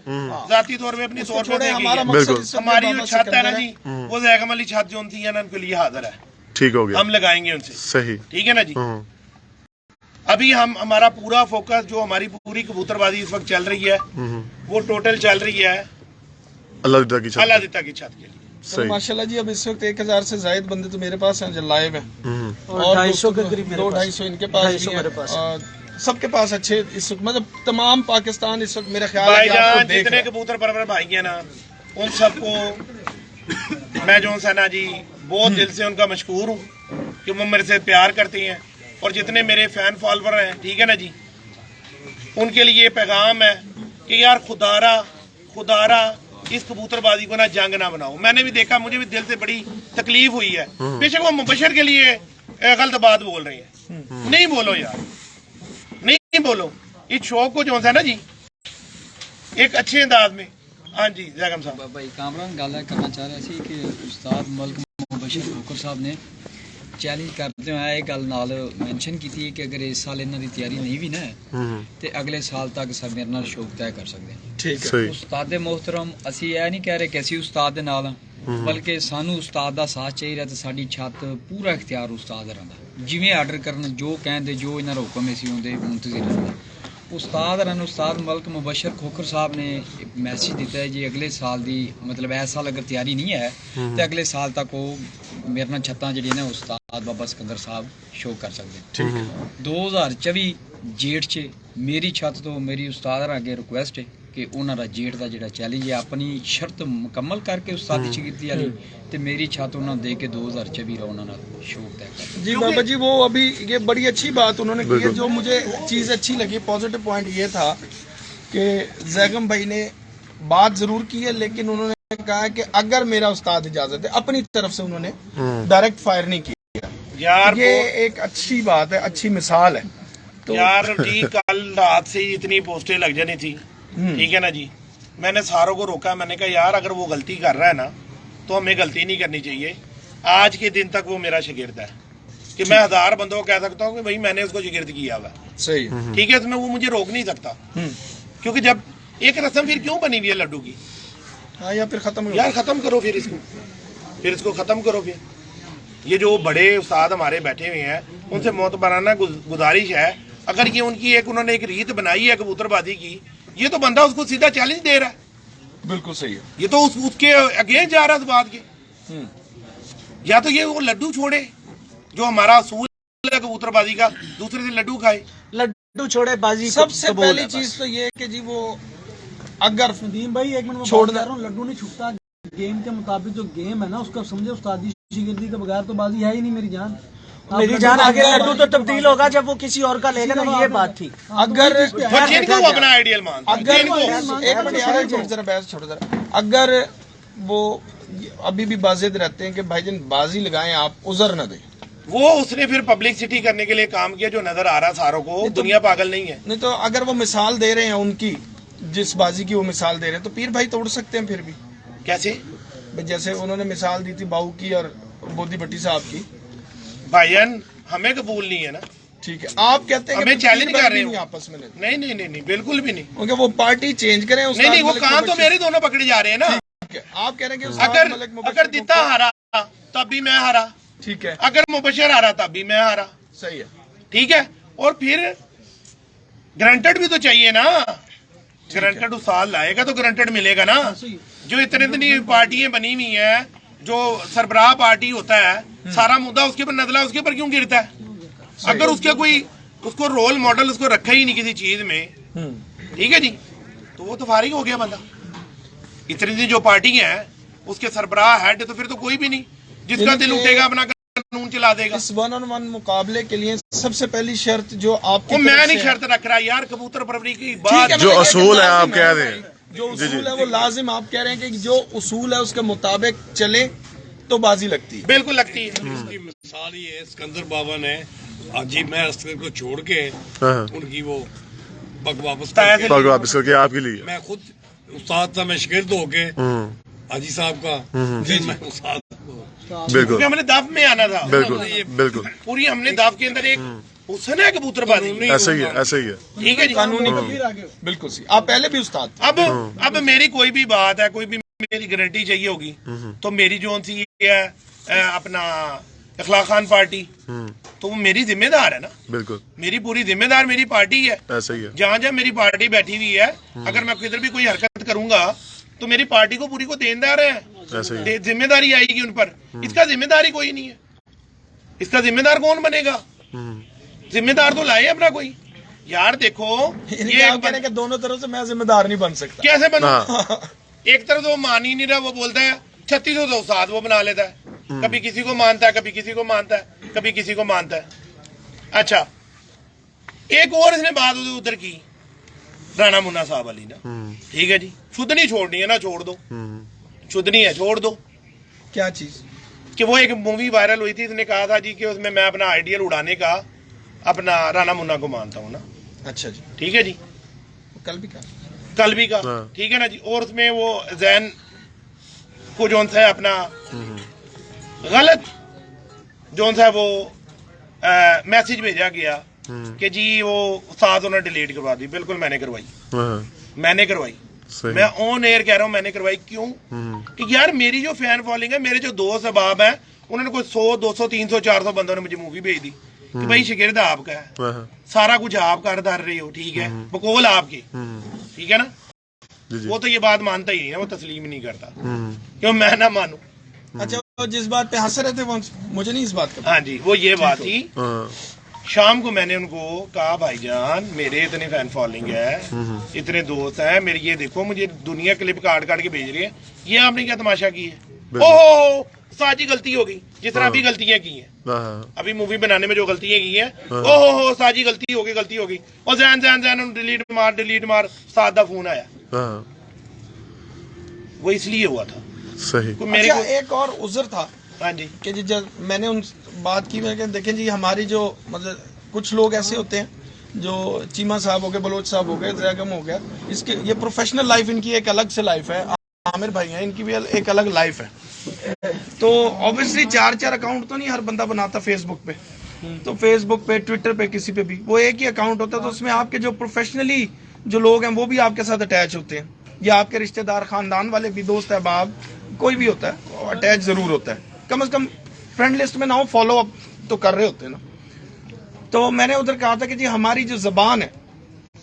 जाती तौर पे अपनी तौर पे छोड़े, देगी हमारा है। मकसद बिल्कुल। इससे हमारी बाबा जो छत है ना सिकंदर जी, वो जैगम अली छत जो उनकी है ना, उनके लिए हाजिर है, ठीक हो गया। हम लगाएंगे उनसे, सही। ठीक है ना जी। अभी हम हमारा पूरा फोकस, जो हमारी पूरी कबूतरबाजी इस वक्त चल रही है, वो टोटल चल रही है अल्लाह दिता की अल्लाह छत। दिता की छत के लिए। तो सही। माशाल्लाह जी, अब इस वक्त 1000 से ज्यादा बंदे तो मेरे पास हैं जो लाइव हैं, और 250 के करीब मेरे पास। 200-250 इनके पास 250 भी मेरे हैं। पास। और सबके पास अच्छे इस वक्त, मतलब तमाम पाकिस्तान इस वक्त मेरा ख्याल है कि आपको भाईजान देख जितने रहा है। कबूतर परवर भाई हैं ना, उन सबको मैं जो है ना जी, बहुत दिल से उनका मशहूर हूँ कि वो मेरे से प्यार करते हैं, और जितने मेरे फैन फॉलोवर हैं, ठीक है ना जी, उनके लिए पैगाम है कि यार खुदारा इस कबूतरबाजी को ना जंग ना बनाओ। मैंने भी देखा, मुझे भी दिल से बड़ी तकलीफ हुई है। बेशक वो मुबशर के लिए गलत बात बोल रही है, नहीं बोलो यार, नहीं बोलो। इस शौक को जो है ना जी, एक अच्छे अंदाज में। हाँ जी जैगम साहब। भाई कामरान गल करना चाह रहा सी कि उस्ताद मलिक मुबशर खोखर साहब ने चैलेंज करते हुए एक गल नाल मैंशन की थी कि अगर इस साल इन्हों की तैयारी नहीं भी ना तो अगले साल तक सब मेरे नाल शौक तय कर सकते हैं। ठीक है। सही। उस्ताद मोहतरम असी यह नहीं कह रहे कि असी उस्ताद दे नाल हां, बल्कि सानू उस्ताद दा साथ चाहिए तो साडी छत पूरा इख्तियार उस्ताद दा रहिंदा, जिवें आर्डर करन, जो कहंदे, जो इन्हां दा हुक्म असी उहदे मुंतज़िर रहिंदा। उस्ताद रन उस्ताद मलिक मुबशर खोखर साहब ने एक मैसेज दिता है जी, अगले साल दी मतलब इस साल अगर तैयारी नहीं है तो अगले साल तक वो मेरे नाल छत्तां जिहड़ियां ने उस्ताद बाबा सिकंदर साहब शो कर सकते हैं। 2024 जेठ च मेरी छत तो मेरी उस्ताद अगे रिक्वेस्ट है कि उन्हां दा जेठ दा जिहड़ा चैलेंज है, अपनी शर्त मुकम्मल करके उस्ताद दी शागिर्दी वाली ते मेरी छत उन्हां दे के 2024 दा उन्हां नाल शो तय कर। जी बाबा जी, वो अभी ये बड़ी अच्छी बात उन्होंने की है। जो मुझे चीज़ अच्छी लगी, पॉजिटिव पॉइंट ये था कि जैगम भाई ने बात जरूर की है, लेकिन उन्होंने कहा कि अगर मेरा उस्ताद इजाजत है, अपनी तरफ से उन्होंने डायरेक्ट फायर नहीं किया। यार ये एक अच्छी बात है, अच्छी मिसाल है। तो यार जी कल रात से ही इतनी पोस्टें लग जानी थी, ठीक है ना जी। मैंने सारों को रोका, मैंने कहा यार अगर वो गलती कर रहा है ना तो हमें गलती नहीं करनी चाहिए। आज के दिन तक वो मेरा शागिर्द है, कि मैं 1000 बंदों को कह सकता हूँ कि भाई मैंने उसको शिगिर्द किया हुआ है, सही है। ठीक है, इसमें वो मुझे रोक नहीं सकता, क्योंकि जब एक रस्म फिर क्यों बनी हुई है लड्डू की, हाँ, या फिर खत्म हो यार खत्म करो फिर इसको खत्म करो फिर। ये जो बड़े उस्ताद हमारे बैठे हुए हैं उनसे मोतबराना गुजारिश है, अगर ये उनकी उन्होंने एक रीत बनाई है कबूतरबाजी की, ये तो बंदा उसको सीधा चैलेंज दे रहा है, बिल्कुल सही है। ये तो उसके अगेंस्ट जा रहा है इस बात के। या तो ये वो लड्डू छोड़े जो हमारा असूल है कबूतरबाजी का, दूसरे से लड्डू खाए। लड्डू छोड़े बाजी सबसे पहली चीज तो ये है कि जी वो अगर नदीम भाई एक मिनट छोड़ना- रहा हूँ, लड्डू नहीं छुपता। गेम के मुताबिक जो गेम है ना उसका समझे उस्तादी शिगिर्दी के बगैर तो बाजी है ही नहीं मेरी जान। आप मेरी लड्डू जान का आगे क्या लड्डू तो तब्दील होगा जब वो किसी और का लेगा ना, ये बात थी। अगर और जिनको वो अपना आइडियल मानता है, अगर जिनको एक मिनट यार, एक मिनट जरा बहस छोड़ो जरा। अगर वो अभी भी बाजिद रहते हैं कि भाईजान बाजी लगाएं, आप उजर न दें, वो उसने फिर पब्लिसिटी करने के लिए काम किया जो नजर आ रहा सारों को, दुनिया पागल नहीं है। नहीं तो अगर वो मिसाल दे रहे हैं उनकी, जिस बाजी की वो मिसाल दे रहे हैं, तो पीर भाई तोड़ सकते हैं फिर भी। कैसे जैसे उन्होंने मिसाल दी थी बाऊ की और बोधी भट्टी साहब की। भाईजान हमें कबूल नहीं है ना, ठीक है, आप कहते हैं हमें कि चैलेंज पीर कर भाई रहे भी नहीं हो। आपस में नहीं, नहीं नहीं नहीं नहीं बिल्कुल भी नहीं। क्योंकि वो पार्टी चेंज करें। नहीं नहीं, वो काम तो मेरे दोनों पकड़े जा रहे हैं ना। ठीक है, आप कह रहे हैं कि उस्ताद अगर मलिक मुबशर अगर दिता हारा तब भी मैं हारा, ठीक है, अगर मुबशर हारा तब भी मैं हारा, सही है, ठीक है। और फिर ग्रांटेड भी तो चाहिए ना, ग्रांटेड उस्ताद लाएगा तो ग्रांटेड मिलेगा ना। जो इतनी पार्टियां बनी हुई है, जो सरबराह पार्टी होता है, सारा मुद्दा उसके ऊपर नजला उसके ऊपर क्यों गिरता है? अगर उसका कोई उसको रोल मॉडल उसको रखा ही नहीं किसी चीज में, ठीक है जी, तो वो तो फारिग हो गया बंदा। इतनी जो पार्टी है उसके सरबराह हेड तो फिर तो कोई भी नहीं, जिसका दिल उठेगा अपना कानून चला देगा। इस 1-on-1 मुकाबले के लिए सबसे पहली शर्त जो आपकी वो मैं तरफ नहीं से शर्त रख रहा यार, कबूतर परवरी की ठीक बात है, जो मैं ये असूल है लाजिम आप कह रहे हैं, जो उसूल है वो लाजिम आप कह रहे हैं कि जो उसूल है उसके मुताबिक चले तो बाजी लगती है। बिल्कुल लगती है। इसकी मिसाल ये है, सिकंदर बाबा ने अजीब मैं अस्कर को छोड़ के हाँ, उनकी वो पग वापस ताया करके, से पग वापस करके आपके लिए। मैं खुद उस्ताद था, मैं शिगिर्द होके हाजी साहब का, फिर मैं उस्ताद को बिल्कुल क्योंकि हमने दाव में आना था, बिल्कुल बिल्कुल, पूरी हमने दाव के अंदर एक हुस्न है कबूतरबाजी, ऐसा ही है, ऐसा ही है। ठीक है जी। कानूनी बिल्कुल सी। आप पहले भी उस्ताद थे। अब मेरी कोई भी बात है, कोई भी मेरी गारंटी चाहिए होगी तो मेरी जो सी ये है अपना इखलाक खान पार्टी, तो वो मेरी जिम्मेदार है ना, बिल्कुल मेरी पूरी जिम्मेदार मेरी पार्टी है। ऐसा ही है। जहाँ जहाँ मेरी पार्टी बैठी हुई है, अगर मैं किधर भी कोई हरकत करूंगा तो मेरी पार्टी को पूरी को देनदार है, ऐसा ही है। जिम्मेदारी आएगी उन पर। इसका जिम्मेदारी कोई नहीं है, इसका जिम्मेदार कौन बनेगा? जिम्मेदार तो लाए अपना कोई। यार देखो ये ये आप कह रहे हैं कि दोनों तरफ से मैं जिम्मेदार नहीं बन सकता। कैसे बना? हाँ, एक तरफ तो वो मान ही नहीं रहा, वो बोलता है 3600 तो उस्ताद वो बना लेता है, कभी किसी को मानता है, कभी किसी को मानता है, कभी किसी को मानता है। अच्छा, एक और इसने बात उधर की, राणा मुन्ना साहब वाली ना, ठीक है जी, शुद्धनी छोड़नी है ना छोड़ दो, शुद्धनी है छोड़ दो। क्या चीज? कि वो एक मूवी वायरल हुई थी, इसने कहा था जी कि उसमें मैं अपना आइडियल उड़ाने का अपना राणा मुन्ना को मानता हूँ ना, अच्छा जी, ठीक है जी, कल भी कहा। कल भी का, हाँ। ठीक है ना जी। और उसमें वो जैन को जोन सा है अपना गलत जोन सा वो मैसेज भेजा गया कि जी वो साथ उन्होंने डिलीट करवा दी। बिल्कुल मैंने करवाई, हाँ, मैंने करवाई, सही। मैं ऑन एयर कह रहा हूँ मैंने करवाई। क्यों? कि यार मेरी जो फैन फॉलोइंग है, मेरे जो दोस्त अहबाब है, उन्होंने कोई 100 200 300 400 बंदों ने मुझे मूवी भेज दी कि भाई शिगिर्द आपका है, हाँ, सारा कुछ आप कर धर रहे हो, ठीक है, बकौल आपकी, ठीक है ना। जी जी, वो तो ये बात मानता ही नहीं है, वो तस्लीम नहीं करता, क्यों मैं ना मानू। अच्छा, वो जिस बात पे हंस रहे थे वो मुझे नहीं इस बात का। हाँ जी, वो ये बात थी। हाँ, शाम को मैंने उनको कहा भाईजान मेरे इतने फैन फॉलोइंग है, इतने दोस्त हैं मेरे, ये देखो मुझे दुनिया क्लिप काट काट के भेज रही है, ये आपने क्या तमाशा की है? ओहो साजी गलती हो गई, जिस तरह अभी गलतियां की हैं, हाँ, अभी मूवी बनाने में जो गलतियां की हैं, ओहो साजी गलती हो गई। और जैन जैन जैन डिलीट मार सादा फोन आया, हाँ, वो इसलिए हुआ था। सही। कोई मेरे अच्छा, को, एक और उज़र था हाँ जी, कि जी जब मैंने उन बात की, मैं देखें जी हमारी जो मतलब कुछ लोग ऐसे होते हैं जो चीमा साहब हो गए, बलोच साहब हो गए, जयागम हो गया, इसके ये प्रोफेशनल लाइफ इनकी एक अलग से लाइफ है। आमिर भाई हैं, इनकी भी एक अलग लाइफ है। तो ऑब्वियसली 4 अकाउंट तो नहीं हर बंदा बनाता फेसबुक पे, तो फेसबुक पे, ट्विटर पे, किसी पे भी वो एक ही अकाउंट होता है, तो उसमें आपके जो प्रोफेशनली जो लोग हैं वो भी आपके साथ अटैच होते हैं, या आपके रिश्तेदार, खानदान वाले भी, दोस्त अहबाब, कोई भी होता है अटैच जरूर होता है, कम से कम फ्रेंड लिस्ट में ना हो, फॉलो अप तो कर रहे होते हैं ना। तो मैंने उधर कहा था कि जी हमारी जो जबान है,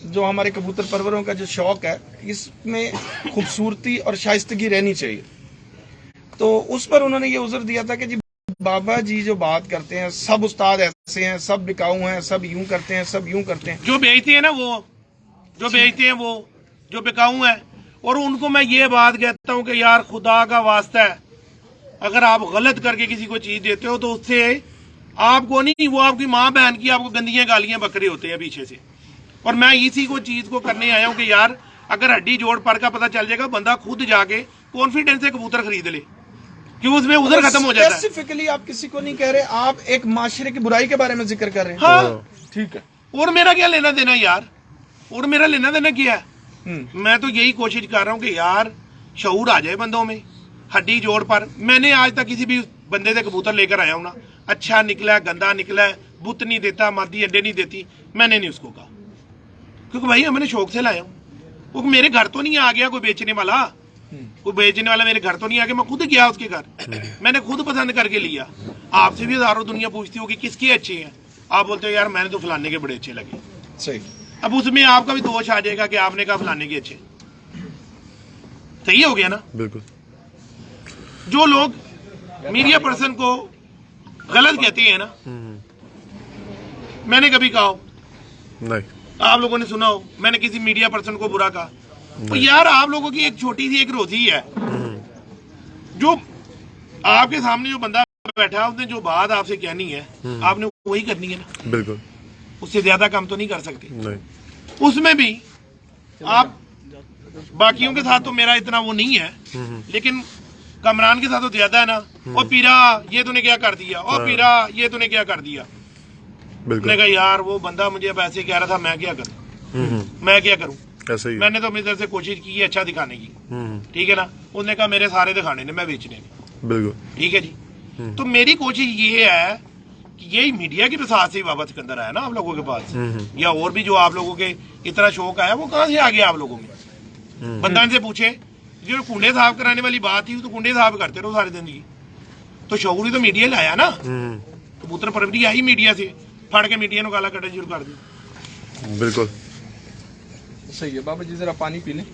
जो हमारे कबूतर परवरों का जो शौक है, इसमें खूबसूरती और शाइस्तगी रहनी चाहिए। तो उस पर उन्होंने ये उज़र दिया था कि जी बाबा जी जो बात करते हैं, सब उस्ताद ऐसे हैं, सब बिकाऊ हैं, सब यूं करते हैं, सब यूं करते हैं। जो बेचते हैं ना, वो जो बेचते हैं, वो जो बिकाऊ है, और उनको मैं ये बात कहता हूँ कि यार खुदा का वास्ता है, अगर आप गलत करके किसी को चीज देते हो तो उससे आपको नहीं, वो आपकी माँ बहन की आपको गंदियां गालियां बकरे होते हैं पीछे से। और मैं इसी को चीज को करने आया हूँ कि यार अगर हड्डी जोड़ पर का पता चल जाएगा, बंदा खुद जाके कॉन्फिडेंस से कबूतर खरीद ले, कि उसमें उधर खत्म हो जाता है। स्पेसिफिकली आप किसी को नहीं कह रहे, आप एक माशरे की बुराई के बारे में जिक्र कर रहे हैं। हाँ ठीक है। और मेरा क्या लेना देना यार, और मेरा लेना देना क्या है? मैं तो यही कोशिश कर रहा हूँ कि यार शऊर आ जाए बंदों में, हड्डी जोड़ पर। मैंने आज तक किसी भी बंदे से कबूतर लेकर आया हूँ ना, अच्छा निकला है, गंदा निकला है, बुत नहीं देता, मादी अंडे नहीं देती, मैंने नहीं उसको कहा, क्योंकि भाई मैंने शौक से लाया हूँ। वो मेरे घर तो नहीं आ गया कोई बेचने वाला, कोई बेचने वाला मेरे घर तो नहीं आ गया, मैं खुद गया उसके घर, मैंने खुद पसंद करके लिया। आपसे भी हजारों दुनिया पूछती होगी किसके अच्छे हैं, आप बोलते हो यार मैंने तो फलाने के बड़े अच्छे लगे। सही। अब उसमें आपका भी दोष आ जाएगा कि आपने कहा फलाने के अच्छे। सही हो गया ना? बिल्कुल। जो लोग मीडिया पर्सन को गलत कहते हैं ना, मैंने कभी कहा हो, नहीं, आप लोगों ने सुना हो मैंने किसी मीडिया पर्सन को बुरा कहा? तो यार आप लोगों की एक छोटी सी एक रोजी है, जो आपके सामने जो बंदा बैठा है उसने जो बात आपसे कहनी है आपने वही करनी है ना। बिल्कुल। उससे ज्यादा काम तो नहीं कर सकते। नहीं। उसमें भी आप बाकियों के साथ तो मेरा इतना वो नहीं है, लेकिन कमरान के साथ तो ज्यादा है ना। और पीरा ये तूने क्या कर दिया, और पीरा ये तूने क्या कर दिया। बिल्कुल। कहा यार वो बंदा मुझे अब ऐसे कह रहा था, मैं क्या करूं, मैं क्या करूं। ऐसे ही। मैंने तो अपनी तरफ से कोशिश की है अच्छा दिखाने की, ठीक है ना। उसने कहा मेरे सारे दिखाने ने, मैं बेचने ने। बिल्कुल ठीक है जी। तो मेरी कोशिश ये है कि यही मीडिया के प्रसाद से बाबा सिकंदर आया ना आप लोगों के पास, या और भी जो आप लोगों के इतना शौक आया वो कहाँ से आ गया आप लोगों में। बंदा इनसे पूछे, जो कुंडे साफ कराने वाली बात थी तो कुंडे साफ करते रहो सारी जिंदगी, तो शौक भी तो मीडिया लाया ना। कबूतर परवरी आई मीडिया से, फड़ के मीडिया को गाला कटना शुरू कर दी। बिल्कुल सही है। बाबा जी जरा पानी पी लें,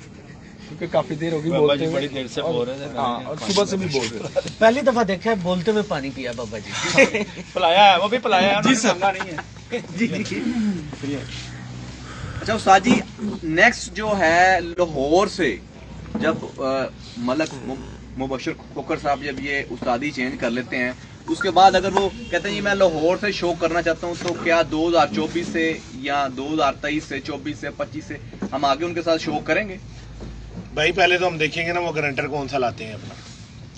क्योंकि काफी देर होगी बोलते हुए, बड़ी देर से बोल रहे थे। हाँ, और सुबह से भी बोल रहे थे। पहली दफा देखा है बोलते हुए पानी पिया बाबा जी। पिलाया है, वो भी पिलाया है, जी सर। नहीं है। जी अच्छा उस्ताद जी, नेक्स्ट जो है लाहौर से जब मलक मुबशर खोखर साहब जब ये उस्तादी चेंज कर लेते हैं, उसके बाद अगर वो कहते हैं जी मैं लाहौर से शो करना चाहता हूँ, तो क्या 2024 से या 2023 से 24 से 25 से हम आगे उनके साथ शो करेंगे? भाई पहले तो हम देखेंगे ना वो गारंटर कौन सा लाते हैं अपना,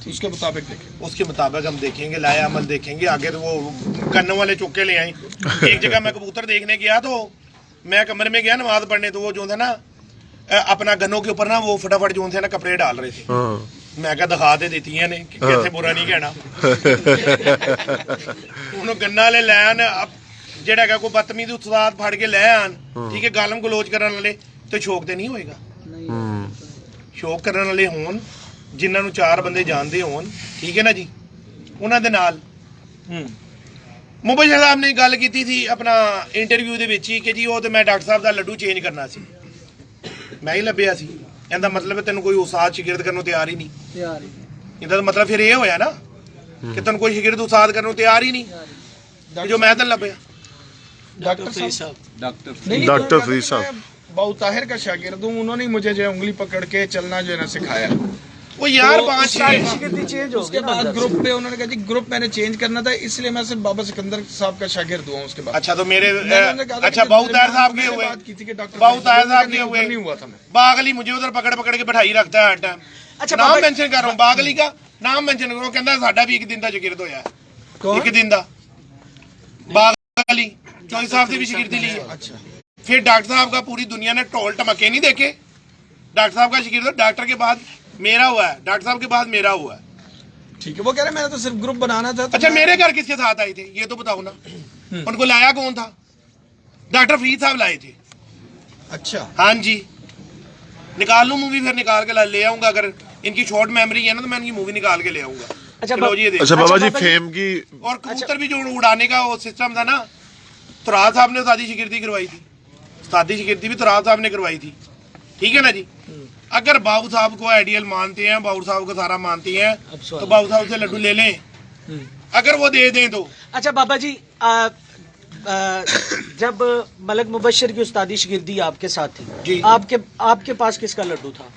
उसके मुताबिक देखें। उसके मुताबिक हम देखेंगे, लाया अमल देखेंगे। आगे तो वो गन्नों वाले चुके ले आई। एक जगह मैं कबूतर देखने गया तो मैं कमरे में गया नमाज पढ़ने, तो वो जो था ना अपना गन्नों के ऊपर ना वो फटाफट जो थे ना कपड़े डाल रहे थे। मैं क्या दिखा दे देती ने कि कैसे बुरा नहीं कहना। उन्होंने गन्ना ले लैन अब जेड़ा है कोई बदतमीज उस्ताद फड़ के ले आन, ठीक है, गालम गलोच करने वाले, तो शौक तो नहीं होएगा। शौक करने वाले होन जिन्हां नूं चार बंदे जानते होन, ठीक है ना जी, उन्हां दे नाल। मुबशर साहब ने गल की थी अपना इंटरव्यू दे विच ही कि जी वो तो मैं डॉक्टर साहब दा लड्डू चेंज करना सी, मैं ही लभ्या सी। ਇਹਦਾ ਮਤਲਬ ਤੈਨੂੰ ਕੋਈ ਉਸਤਾਦ ਸ਼ਾਗਿਰਦ ਕਰਨ ਨੂੰ ਤਿਆਰ ਹੀ ਨਹੀਂ। ਇਹਦਾ ਤਾਂ ਮਤਲਬ ਫਿਰ ਇਹ ਹੋਇਆ ਨਾ ਕਿ ਤੈਨੂੰ ਕੋਈ ਸ਼ਾਗਿਰਦ ਉਸਤਾਦ ਕਰਨ ਨੂੰ ਤਿਆਰ ਹੀ ਨਹੀਂ, ਜੋ ਮੈਂ ਤੈਨੂੰ ਲੱਭਿਆ। डॉक्टर फरीद साहब, डॉक्टर फरीद साहब बाबू ताहिर का शागिर्द हूँ, उन्होंने ही मुझे जो है उंगली पकड़ के चलना जो है ना सिखाया। वो यार 5-6 चेंज हो उसके बाद ग्रुप पे उन्होंने कहा जी ग्रुप मैंने चेंज करना था, इसलिए मैं सिर्फ बाबा सिकंदर साहब का शागिर्द हुआ। उसके बाद अच्छा तो मेरे मैंने कहा था अच्छा कि बाबू ताहिर साहब के मैंने हुए, बात की थी कि डॉक्टर बाबू ताहिर साहब के नहीं हुए, हुआ था मैं। बागली मुझे उधर पकड़ पकड़ के बैठाई रखता है हर टाइम। अच्छा नाम मेंशन कर रहा हूँ, बागली का नाम मेंशन करो, कहता साडा भी एक दिन का शागिर्द होया है, एक दिन का। बागली चौधरी साहब से भी शागिर्दी ली है। अच्छा फिर डॉक्टर साहब का पूरी दुनिया ने टोल टमके नहीं देखे, डॉक्टर साहब का शागिर्द डॉक्टर के बाद मेरा हुआ है, डॉक्टर साहब के बाद मेरा हुआ है। ठीक है, वो कह रहे मैंने तो सिर्फ ग्रुप बनाना था। अच्छा मेरे घर किसके साथ आए थे ये तो बताओ ना। उनको लाया कौन था? डॉक्टर फरीद साहब लाए थे। अच्छा, हाँ जी, निकाल लूं मूवी, फिर निकाल के ले आऊंगा। अगर इनकी शॉर्ट मेमोरी है ना तो मैं इनकी मूवी निकाल के ले आऊंगा। अच्छा, चलो जी, ये देखो। अच्छा बाबा जी बाबा जी। फेम की और कबूतर भी जो उड़ाने का वो सिस्टम था ना, तुराब साहब ने उस्तादी शिगिर्दी करवाई थी। उस्तादी शिगिर्दी भी तुराब साहब ने करवाई थी, ठीक है ना जी। अगर बाबू साहब को आइडियल मानते हैं, बाबू साहब को सारा मानती हैं, तो बाबू साहब से लड्डू ले लें, अगर वो दे दें तो। अच्छा बाबा जी, जब मलक मुबशर की उस्तादी शिगिर्दी आपके साथ थी, जी। आपके पास किसका लड्डू था?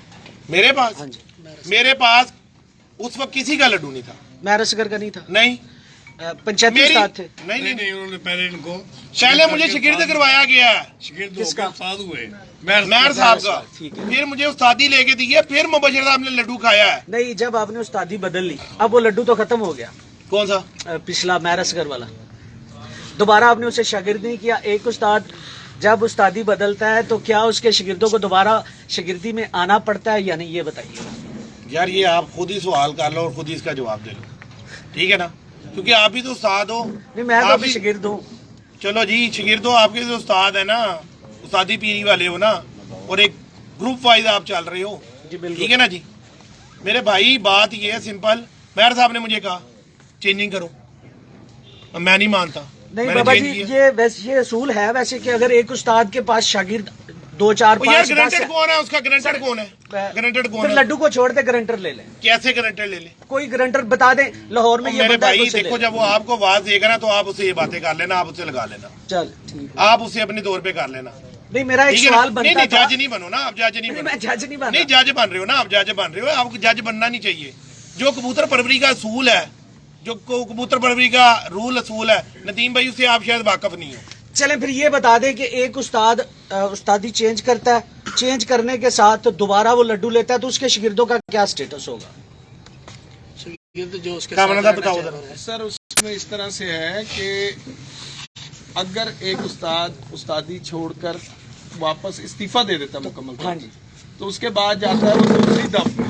मेरे पास, हाँ जी। मेरे पास उस वक्त किसी का लड्डू नहीं था। महर असगर का नहीं था? नहीं, पंचायती मेरी उस्ताद थे? नहीं नहीं, नहीं उन्होंने पहले इनको पहले मुझे शिगिर्द करवाया गया है शिगिर्द किसका? उस्ताद हुए महर साहब का, ठीक है। फिर मुझे उस्तादी लेके दी है, फिर मुबशर साहब ने लड्डू खाया है। नहीं, जब आपने उस्तादी बदल ली, अब वो लड्डू तो खत्म हो गया, कौन सा? पिछला महर असगर वाला। दोबारा आपने उसे शागिर्द नहीं किया। एक उस्ताद जब उस्तादी बदलता है तो क्या उसके शिगिर्दों को दोबारा शिगिर्दी में आना पड़ता है या नहीं, ये बताइए। यार ये आप खुद ही सवाल कर लो और खुद ही इसका जवाब दे लो, ठीक है ना, क्योंकि आप ही तो उस्ताद हो। नहीं, मैं तो आप अभी ही- शिगिर्द हूँ। चलो जी, शिगिर्द हो, आपके जो उस्ताद है ना, उस्तादी पीरी वाले हो ना, और एक ग्रुप वाइज आप चल रहे हो, जी बिल्कुल। ठीक है ना जी। मेरे भाई बात ये है सिंपल, महर साहब ने मुझे कहा चेंजिंग करो, मैं नहीं मानता। नहीं मैंने बाबा change जी, किया। ये असूल है वैसे कि अगर एक उस्ताद के पास शागिर्द 2 4 वो यार 5 ग्रांटेड कौन है? उसका ग्रांटेड कौन है? ग्रांटेड कौन फिर है? लड्डू को छोड़ के गारंटर ले लें। कैसे ग्रांटेड ले ले? कोई गारंटर बता दें लाहौर में ये मेरे बंदा है, भाई उसे ले देखो, लें। जब वो आपको आवाज देगा ना तो आप उससे ये बातें कर लेना, आप उससे लगा लेना, चल ठीक। आप उससे अपने दौर पे कर लेना, नहीं, मेरा एक ठीक है ना? सवाल नहीं बनता था। जज नहीं बनो ना आप, जज नहीं नहीं, बनो। मैं जज नहीं बन नहीं, रहा। जज बन रहे हो ना आप, जज बन रहे हो, आपको जज बनना नहीं चाहिए। जो कबूतर परवरी का असूल है, जो कबूतर परवरी का रूल असूल है, नदीम भाई, उससे आप शायद वाकफ नहीं हो। चलें फिर ये बता दें कि एक उस्ताद उस्तादी चेंज करता है, चेंज करने के साथ दोबारा वो लड्डू लेता है, तो उसके शिगिर्दों का क्या स्टेटस होगा? जो उसके क्या साथ बना था रहना बताओ चाह जरा। रहा है। सर उसमें इस तरह से है कि अगर एक उस्ताद उस्तादी छोड़कर वापस इस्तीफा दे देता मुकम्मल तौर हाँ पे, जी। तो उसके बाद जाता है वो दूसरी दफ में,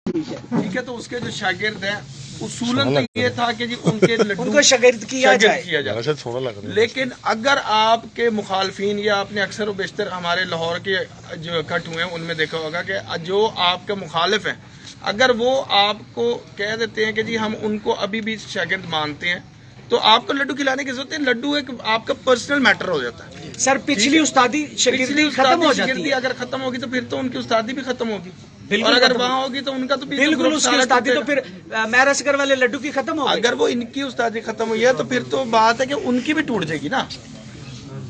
ठीक है। तो उसके जो शागिर्द हैं, उसूलन तो ये था कि जी उनके लड्डू उनको शागिर्द किया शागिर्द जाए। किया जाए। शायद सोना लग रहा है। लेकिन अगर आपके मुखालफिन या आपने अक्सर व बेशतर हमारे लाहौर के जो इकट्ठ हुए हैं उनमें देखा होगा कि जो आपके मुखालिफ हैं, अगर वो आपको कह देते हैं कि जी हम उनको अभी भी शागिर्द मानते हैं, तो आपको लड्डू खिलाने की जरूरत है। लड्डू एक आपका पर्सनल मैटर हो जाता है। सर पिछली उस्तादी शिगिर्दी पिछली खत्म हो उस्तादी जाती शिगिर्दी है। अगर खत्म होगी तो फिर तो उनकी उस्तादी भी खत्म होगी, बिल्कुल और अगर खत्म वहाँ होगी तो उनका तो बिल्कुल ग्रुप उसकी सारा उस्तादी तो टूटेगा। फिर महर असगर वाले लड्डू की खत्म हो गई। अगर वो इनकी उस्तादी खत्म हुई है तो फिर तो बात है कि उनकी भी टूट जाएगी ना,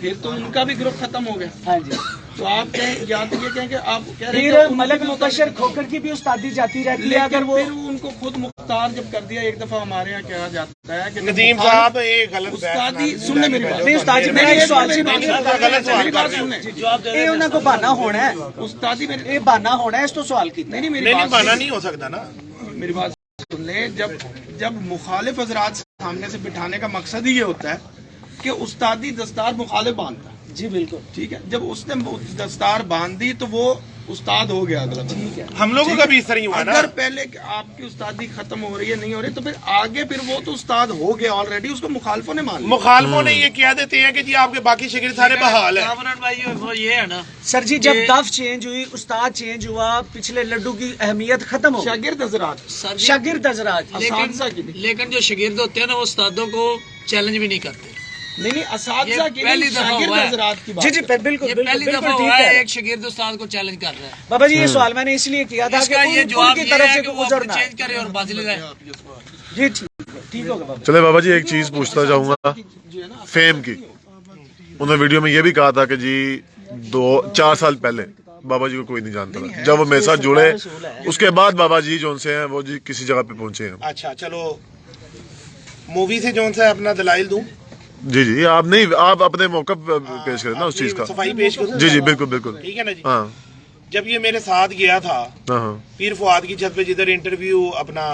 फिर तो उनका भी ग्रुप खत्म हो गया। हाँ जी। तो आप कहें, या तो ये कहें कि आप कह रहे हैं फिर कि मलक उनकी मुबशर खोकर की भी उस्तादी जाती रहती है, लेकिन अगर वो फिर उनको खुद मुख्तार जब कर दिया। एक दफा हमारे यहाँ कहा जाता है कि नदीम मुखालिफ- साहब ये गलत उस्तादी सुनने मेरी बात। नहीं, उस्तादी मेरा एक सवाल मेरी बात सुनिए। सुनने। गलत सवाल मेरी बात कर रहे हो। सुनने। ये उन्हें को बहाना होना है, उस्तादी मेरी ये बहाना होना है, इस तो सवाल की नहीं मेरी नहीं बात बना सुनिए। नहीं हो सकता ना। मेरी बात सुन लें। जब मुखालिफ हजरात सामने से बिठाने का मकसद ही ये होता है कि उस्तादी दस्तार मुखालिफ बांधता है, जी बिल्कुल। ठीक है। जब उसने दस्तार बांध दी तो वो उस्ताद हो गया अगला। ठीक है। हम लोगों का भी इस तरह ही हुआ ना। अगर पहले आपकी उस्तादी खत्म हो रही है, नहीं हो रही, तो फिर आगे फिर वो तो उस्ताद हो गया ऑलरेडी, उसको मुखालफों ने मान लिया। मुखालफों ने ये कह देते हैं कि जी आपके बाकी शिगिर्द सारे बहाल है। ये है ना, सर जी जब दफ चेंज हुई, उस्ताद चेंज हुआ, पिछले लड्डू की अहमियत खत्म हो गई। शागिर्द हजरात शागिर्द हजरात असातिज़ा की नहीं। लेकिन जो शागिर्द होते हैं ना, वो उस्तादों को चैलेंज भी नहीं करते। नहीं असातिज़ा ये की पहली नहीं, दफा शागिर्द हुआ है। हजरात की बात जी जी है। बिल्कुल ये बिल्कुल पहली बिल्कुल दफा ठीक हुआ है है। एक शागिर्द उस्ताद को चैलेंज कर रहा है। बाबा जी ये सवाल मैंने इसलिए किया था कि इसका ये जवाब उनकी ये तरफ है से कि तो वो गुजरना है। चेंज करे और बाजी लगाए। जी ठीक होगा बाबा। चले बाबा जी एक चीज पूछना चाहूंगा फेम की। उन्होंने वीडियो में ये भी कहा था कि जी 2-4 साल पहले बाबा जी को कोई नहीं जानता था, जब वो मेरे साथ जुड़े उसके बाद बाबा जी जो से हैं वो जी किसी जगह पे पहुंचे हैं। अच्छा चलो, मूवी से जो सा अपना दलाइल दूं। जी जी आप नहीं, आप अपने मौका पेश करें ना उस चीज का। सफाई पेश करूं। जी जी बिल्कुल बिल्कुल। ठीक है ना जी। हाँ जब ये मेरे साथ गया था हाँ हाँ पीर फुआद की छत पे, जिधर इंटरव्यू अपना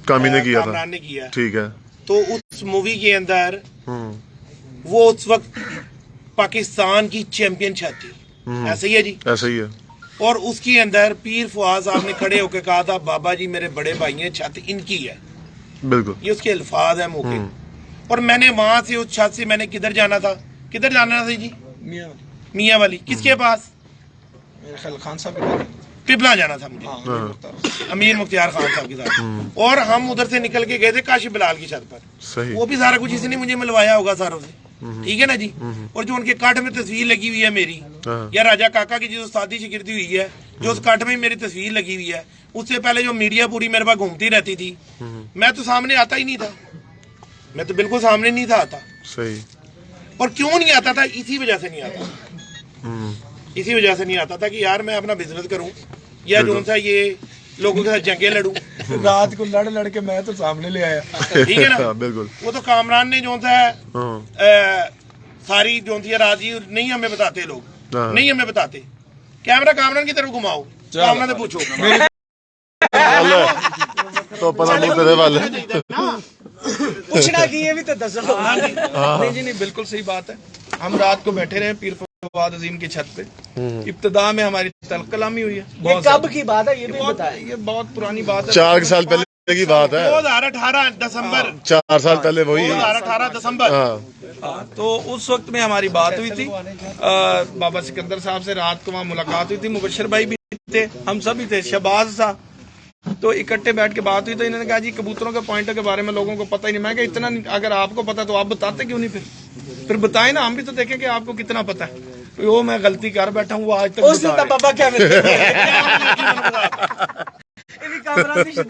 कामी ने किया था, कामरान ने किया, ठीक है। तो उस मूवी के अंदर हम्म वो उस वक्त पाकिस्तान की चैंपियन छत थी, ऐसे ही है जी। ऐसा ही है। और उसके अंदर पीर फुआद साहब ने खड़े होकर कहा था, बाबा जी मेरे बड़े भाई हैं, छत इनकी है। बिल्कुल। ये उसके अल्फाज है मौके। और मैंने वहां से उस छत से मैंने किधर जाना था जी? मियाँ वाली किसके पास? मेरे ख्याल खान साहब के पास। पिपला जाना था मुझे, अमीर मुख्तियार खान साहब के साथ, और हम उधर से निकल के गए थे काशिफ बिलाल की छत पर। सही। वो भी सारा कुछ इसने मुझे मिलवाया होगा सारों से, ठीक है ना जी। और जो उनके काट में तस्वीर लगी हुई है मेरी, या राजा काका की जो शादी शिगिरती हुई है, जो उस काट में मेरी तस्वीर लगी हुई है, उससे पहले जो मीडिया पूरी मेरे पास घूमती रहती थी, मैं तो सामने आता ही नहीं था, मैं तो बिल्कुल सामने नहीं था आता। सही। और क्यों नहीं आता था? इसी वजह से नहीं आता, इसी वजह से नहीं आता था कि यार मैं अपना बिजनेस करूं, या जो सा ये लोगों के साथ जंगे लड़ूं। रात को लड़ के मैं तो सामने ले आया, ठीक है ना। बिल्कुल। वो तो कामरान ने जो सा सारी जो सी रात ही नहीं हमें बताते लोग, नहीं हमें बताते। कैमरा कामरान की तरफ घुमाओ, कामरान से पूछो तो पता नहीं तेरे वाले पूछना की ये भी तो दस नहीं जी नहीं, बिल्कुल सही बात है। हम रात को बैठे रहे पीर फवाद अजीम की छत पे, इब्तिदा में हमारी तलब कलामी हुई है। ये कब की बात है ये भी बताएं? ये बहुत पुरानी बात है, 4 साल पहले की बात है, 2018 दिसंबर, 4 साल पहले वही है। 2018 दिसंबर। तो उस वक्त में हमारी बात हुई थी बाबा सिकंदर साहब से, रात को वहाँ मुलाकात हुई थी, मुबशर भाई भी थे, हम सभी थे, शहबाज था, तो इकट्ठे बैठ के बात हुई। तो इन्होंने कहा जी कबूतरों के पॉइंट के बारे में लोगों को पता ही नहीं। मैं कहा इतना अगर आपको पता तो आप बताते क्यों नहीं? फिर बताएं ना, हम भी तो देखें कि आपको कितना पता है। तो वो मैं गलती कर बैठा हूँ, वो आज तक बाबा क्या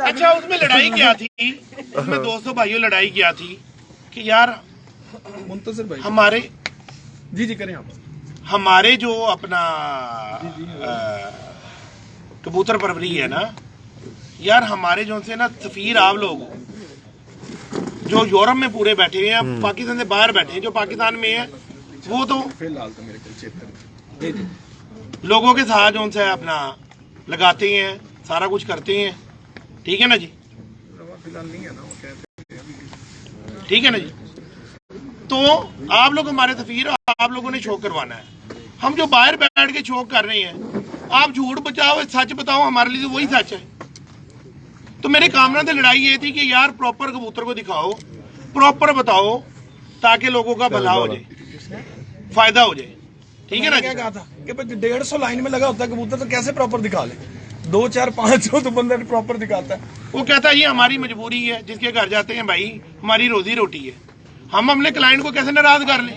अच्छा उसमें लड़ाई क्या थी? उसमें दोस्तों भाइयों लड़ाई क्या थी कि यार मुंतसिर भाई हमारे जी करें आप, हमारे जो अपना कबूतर परवरी है ना यार, हमारे जो से ना सफीर आप लोग जो यूरोप में पूरे बैठे हैं, पाकिस्तान से बाहर बैठे हैं, जो पाकिस्तान में है, वो तो फिलहाल तो मेरे क्षेत्र लोगों के साथ जो है अपना लगाते हैं, सारा कुछ करते हैं, ठीक है ना जी, फिलहाल नहीं है ना, ठीक है ना जी। तो आप लोग हमारे सफीर, आप लोगों ने शो करवाना है। हम जो बाहर बैठ के शो कर रहे हैं, आप झूठ बचाओ सच बताओ, हमारे लिए तो वही सच है। तो मेरे कामना से लड़ाई ये थी कि यार प्रॉपर कबूतर को दिखाओ, प्रॉपर बताओ, ताकि लोगों का भला हो जाए, फायदा हो जाए, ठीक है ना। क्या कहा था कि 150 लाइन में लगा होता है कबूतर, तो कैसे प्रॉपर दिखा ले? 2, 4, 500 तो बंदा प्रॉपर दिखाता है। वो कहता है ये हमारी मजबूरी है, जिसके घर जाते हैं भाई हमारी रोजी रोटी है, हम अपने क्लाइंट को कैसे नाराज कर लें?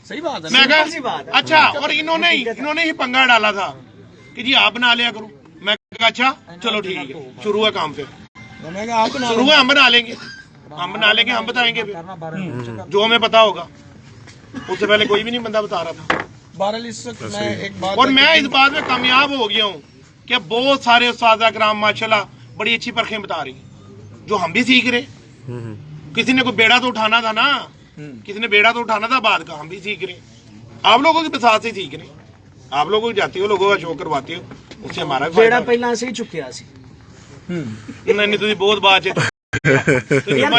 सही बात है। मैं कहा अच्छा, और इन्होंने ही पंगा डाला था कि जी आप बना लिया करो। मैं कहा अच्छा चलो ठीक है, शुरू है काम। फिर मैं कहा आप शुरू है, हम बना लेंगे, हम बताएंगे फिर जो हमें पता होगा। उससे पहले कोई भी नहीं बंदा बता रहा था। बहरहाल इस वक्त मैं एक बात, और मैं इस बात में कामयाब हो गया हूँ कि बहुत सारे उस्ताद कराम माशाल्लाह बड़ी अच्छी परखें बता रही, जो हम भी सीख रहे। किसी ने कोई बेड़ा तो उठाना था ना, किसी ने बेड़ा तो उठाना था बात का, हम भी सीख रहे, आप लोगों के साथ से सीख रहे। आप लोग जाते हो, लोगों का शो करवाते हो, उससे हमारा बेड़ा पहला से ही चुकिया सी नहीं तुझे बहुत बात है यार,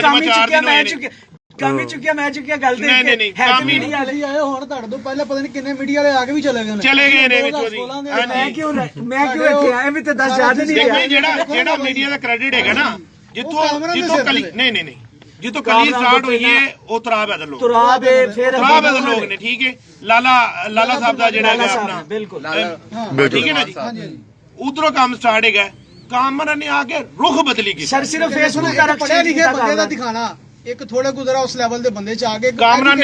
काम ही चुकिया मैं चुकिया गल दे नहीं काम ही नहीं ਆਏ ਹੁਣ ਤੁਹਾਡੇ ਤੋਂ ਪਹਿਲਾਂ ਪਤਾ ਨਹੀਂ ਕਿੰਨੇ ਮੀਡੀਆ ਵਾਲੇ ਆ ਕੇ ਵੀ ਚਲੇ ਗਏ ਨੇ ਵਿੱਚੋਂ ਦੀ। मैं क्यों ਇੱਥੇ ਆਇਆ ਵੀ ਤੇ 10 ਯਾਦ ਨਹੀਂ ਦੇਖੋ ਜਿਹੜਾ ਮੀਡੀਆ ਦਾ ਕ੍ਰੈਡਿਟ ਹੈਗਾ ਨਾ, ਜਿੱਥੋਂ ਕਲੀ ਨਹੀਂ ਜਿੱਥੋਂ ਕਲੀ ਸਟਾਰਟ ਹੋਈ ਹੈ, ਉਹ ਤਰਾਬ ਹੈ ਲੋਕ, ਤੁਰਾਬ ਫਿਰ ਤਰਾਬ ਹੈ ਲੋਕ ਨੇ, ਠੀਕ ਹੈ। ਲਾਲਾ ਸਾਹਿਬ ਦਾ ਜਿਹੜਾ ਹੈਗਾ ਆਪਣਾ, ਬਿਲਕੁਲ ਠੀਕ ਹੈ ਨਾ ਜੀ, ਉਧਰੋਂ ਕੰਮ ਸਟਾਰਟ ਹੈਗਾ। ਕਾਮਰਾ ਨੇ ਆ ਕੇ ਰੁਖ ਬਦਲੀ ਕੀਤੀ। ਸਰ ਸਿਰਫ ਫੇਸਬੁੱਕ ਦਾ ਪੜ੍ਹੇ ਲਿਖੇ ਬੰਦੇ ਦਾ ਦਿਖਾਣਾ, ਇੱਕ ਥੋੜੇ ਗੁਜ਼ਰਾ ਉਸ ਲੈਵਲ ਦੇ ਬੰਦੇ ਚ ਆ ਕੇ ਕਾਮਰਾ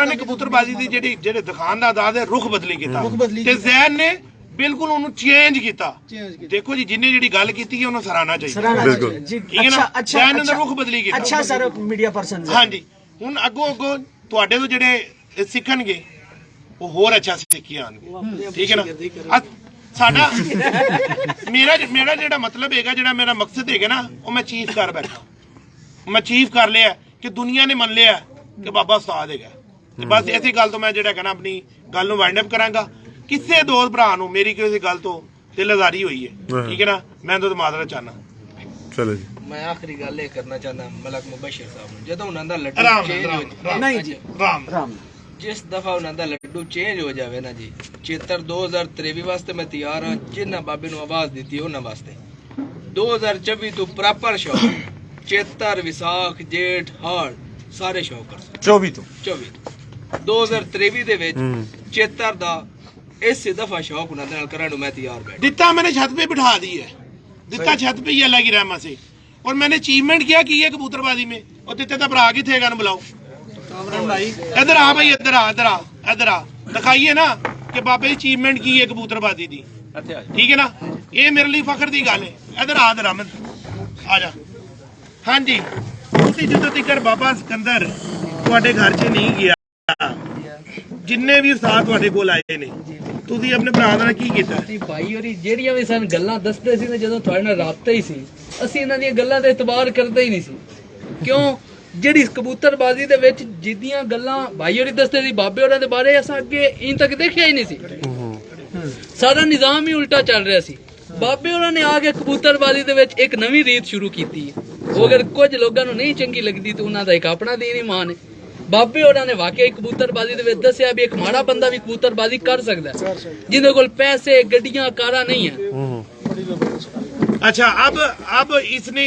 ਨੇ ਕਬੂਤਰਬਾਜ਼ੀ ਦੀ ਜਿਹੜੇ ਦਿਖਾਣ ਦਾ ਆਜ਼ਾਦ ਹੈ, ਰੁਖ ਬਦਲੀ ਕੀਤਾ, ਤੇ ਜ਼ੈਨ ਨੇ ਬਿਲਕੁਲ ਉਹਨੂੰ ਚੇਂਜ ਕੀਤਾ। ਦੇਖੋ ਜੀ, ਜਿੰਨੇ ਜਿਹੜੀ ਗੱਲ ਕੀਤੀ ਹੈ ਉਹਨੂੰ ਸਰਾਹਣਾ ਚਾਹੀਦਾ, ਬਿਲਕੁਲ ਠੀਕ ਹੈ ਨਾ। ਜ਼ੈਨ ਨੇ ਰੁਖ ਬਦਲੀ ਕੀਤਾ। ਅੱਛਾ ਸਰ, ਮੀਡੀਆ ਪਰਸਨ ਹਾਂਜੀ, ਹੁਣ ਅੱਗੋਂ ਤੁਹਾਡੇ ਤੋਂ ਜਿਹੜੇ ਸਿੱਖਣਗੇ ਉਹ ਹੋਰ ਅੱਛਾ ਸਿੱਖੀ ਆਣਗੇ, ਠੀਕ ਹੈ ਨਾ। ਸਾਡਾ ਮੇਰਾ ਜਿਹੜਾ ਮਤਲਬ ਹੈਗਾ, ਜਿਹੜਾ ਮੇਰਾ ਮਕਸਦ ਹੈਗਾ ਨਾ, ਉਹ ਮੈਂ ਚੀਫ ਕਰ ਬੈਠਾ, ਮੈਂ ਚੀਫ ਕਰ ਲਿਆ ਕਿ ਦੁਨੀਆ ਨੇ ਮੰਨ ਲਿਆ ਕਿ ਬਾਬਾ ਉਸਤਾਦ ਹੈਗਾ। ਤੇ ਬਸ ਇਸੇ ਗੱਲ ਤੋਂ ਮੈਂ ਜਿਹੜਾ ਕਹਿਣਾ ਆਪਣੀ ਗੱਲ ਨੂੰ ਵਾਈਂਡ ਅਪ ਕਰਾਂਗਾ। ਕਿਸੇ ਦੋਸਤ ਭਰਾ ਨੂੰ ਮੇਰੀ ਕਿਸੇ ਗੱਲ ਤੋਂ ਦਿਲ ਆਜ਼ਾਰੀ ਹੋਈ ਹੈ, ਠੀਕ ਹੈ ਨਾ, ਮੈਂ ਤਾਂ ਮਾਜ਼ਰਤ ਚਾਹਨਾ। ਚਲੋ ਜੀ, ਮੈਂ ਆਖਰੀ ਗੱਲ ਇਹ ਕਰਨਾ ਚਾਹੁੰਦਾ ਮਲਕ ਮੁਬਸ਼ਰ ਸਾਹਿਬ ਨੂੰ, ਜਦੋਂ ਉਹਨਾਂ ਦਾ ਲੱਡੂ ਨਹੀਂ ਜੀ ਰਾਮ ਜਿਸ ਦਫਾ ਉਹਨਾਂ ਦਾ ਲੱਡੂ ਚੇਂਜ ਹੋ ਜਾਵੇ ਨਾ ਜੀ, ਚੇਤਰ 2023 ਵਾਸਤੇ ਮੈਂ ਤਿਆਰ ਹਾਂ। ਜਿੰਨਾ ਬਾਬੇ ਨੂੰ ਆਵਾਜ਼ ਦਿੱਤੀ ਉਹਨਾਂ ਵਾਸਤੇ 2024 ਤੋਂ ਪ੍ਰੋਪਰ ਸ਼ੋ, ਚੇਤਰ, ਵਿਸਾਖ, ਜੇਠ, ਹਾੜ ਸਾਰੇ ਸ਼ੌਕਰ 24 ਤੋਂ 2023 ਦੇ ਵਿੱਚ ਚੇਤਰ ਦਾ ਇਸੇ ਦਫਾ ਸ਼ੌਕ ਉਹਨਾਂ ਦੇ ਨਾਲ ਕਰਨ ਨੂੰ ਮੈਂ ਤਿਆਰ ਬੈਠਾ दिता मैंने छत पे बिठा दी है, दिता छत पे ही अल्लाह की रहमत से। और मैंने अचीवमेंट क्या की है कबूतरबाजी में। और दिते का भरा की थे गन बुलाओ, इधर आ भाई, इधर आ, इधर आ, इधर आ, दिखाइए ना कि बाबे अचीवमेंट की है कबूतरबाजी दी। ठीक है ना, ये मेरे लिए फखर की गल है। इधर आ, इधर आ जा। हाँ जी, ਤੁਸੀਂ ਜਦੋਂ ਤੱਕ ਬਾਬਾ ਸਿਕੰਦਰ ਤੁਹਾਡੇ ਘਰ 'ਚ ਨਹੀਂ ਗਿਆ, ਜਿੰਨੇ ਵੀ ਉਸਤਾਦ ਤੁਹਾਡੇ ਕੋਲ ਆਏ ਨੇ, ਤੁਸੀਂ ਆਪਣੇ ਭਰਾ ਨਾਲ ਕੀ ਕੀਤਾ? ਜੀ ਭਾਈ ਹੋਰੀ ਜਿਹੜੀਆਂ ਵੀ ਸਾਨੂੰ ਗੱਲਾਂ ਦੱਸਦੇ ਸੀ ਨਾ, ਜਦੋਂ ਤੁਹਾਡੇ ਨਾਲ ਰਾਬਤਾ ਹੀ ਸੀ, ਅਸੀਂ ਇਹਨਾਂ ਦੀਆਂ ਗੱਲਾਂ ਤੇ ਇਤਬਾਰ ਕਰਦੇ ਹੀ ਨਹੀਂ ਸੀ। ਕਿਉਂ? ਜਿਹੜੀ ਕਬੂਤਰਬਾਜ਼ੀ ਦੇ ਵਿੱਚ ਜਿੱਦੀਆਂ ਗੱਲਾਂ ਭਾਈ ਹੋਰੀ ਦੱਸਦੇ ਸੀ ਬਾਬੇ ਹੋਰਾਂ ਦੇ ਬਾਰੇ, ਅਸਾਂ ਅੱਗੇ ਇਨ ਤੱਕ ਦੇਖਿਆ ਹੀ ਨਹੀਂ ਸੀ। ਸਾਰਾ ਨਿਜ਼ਾਮ ਹੀ ਉਲਟਾ ਚੱਲ ਰਿਹਾ ਸੀ। ਬਾਬੇ ਹੋਰਾਂ ਨੇ ਆ ਕੇ ਕਬੂਤਰਬਾਜ਼ੀ ਦੇ ਵਿੱਚ ਇੱਕ ਨਵੀਂ ਰੀਤ ਸ਼ੁਰੂ ਕੀਤੀ ਹੈ। ਉਹ ਅਗਰ ਕੁਝ ਲੋਕਾਂ ਨੂੰ ਨਹੀਂ ਚੰਗੀ ਲੱਗਦੀ ਤਾਂ ਉਹਨਾਂ ਦਾ ਇੱਕ ਆਪਣਾ ਦੀਨ ਈਮਾਨ ਹੈ। ਬਾਬੇ ਹੋਰਾਂ ਨੇ ਵਾਕਿਆ ਕਬੂਤਰਬਾਜ਼ੀ ਦੇ ਵਿੱਚ ਦੱਸਿਆ ਵੀ ਇੱਕ ਮਾੜਾ ਬੰਦਾ ਵੀ ਕਬੂਤਰਬਾਜ਼ੀ ਕਰ ਸਕਦਾ ਹੈ, ਜਿਹਦੇ ਕੋਲ ਪੈਸੇ, ਗੱਡੀਆਂ, ਕਾਰਾਂ ਨਹੀਂ ਹੈ। अच्छा, अब इसने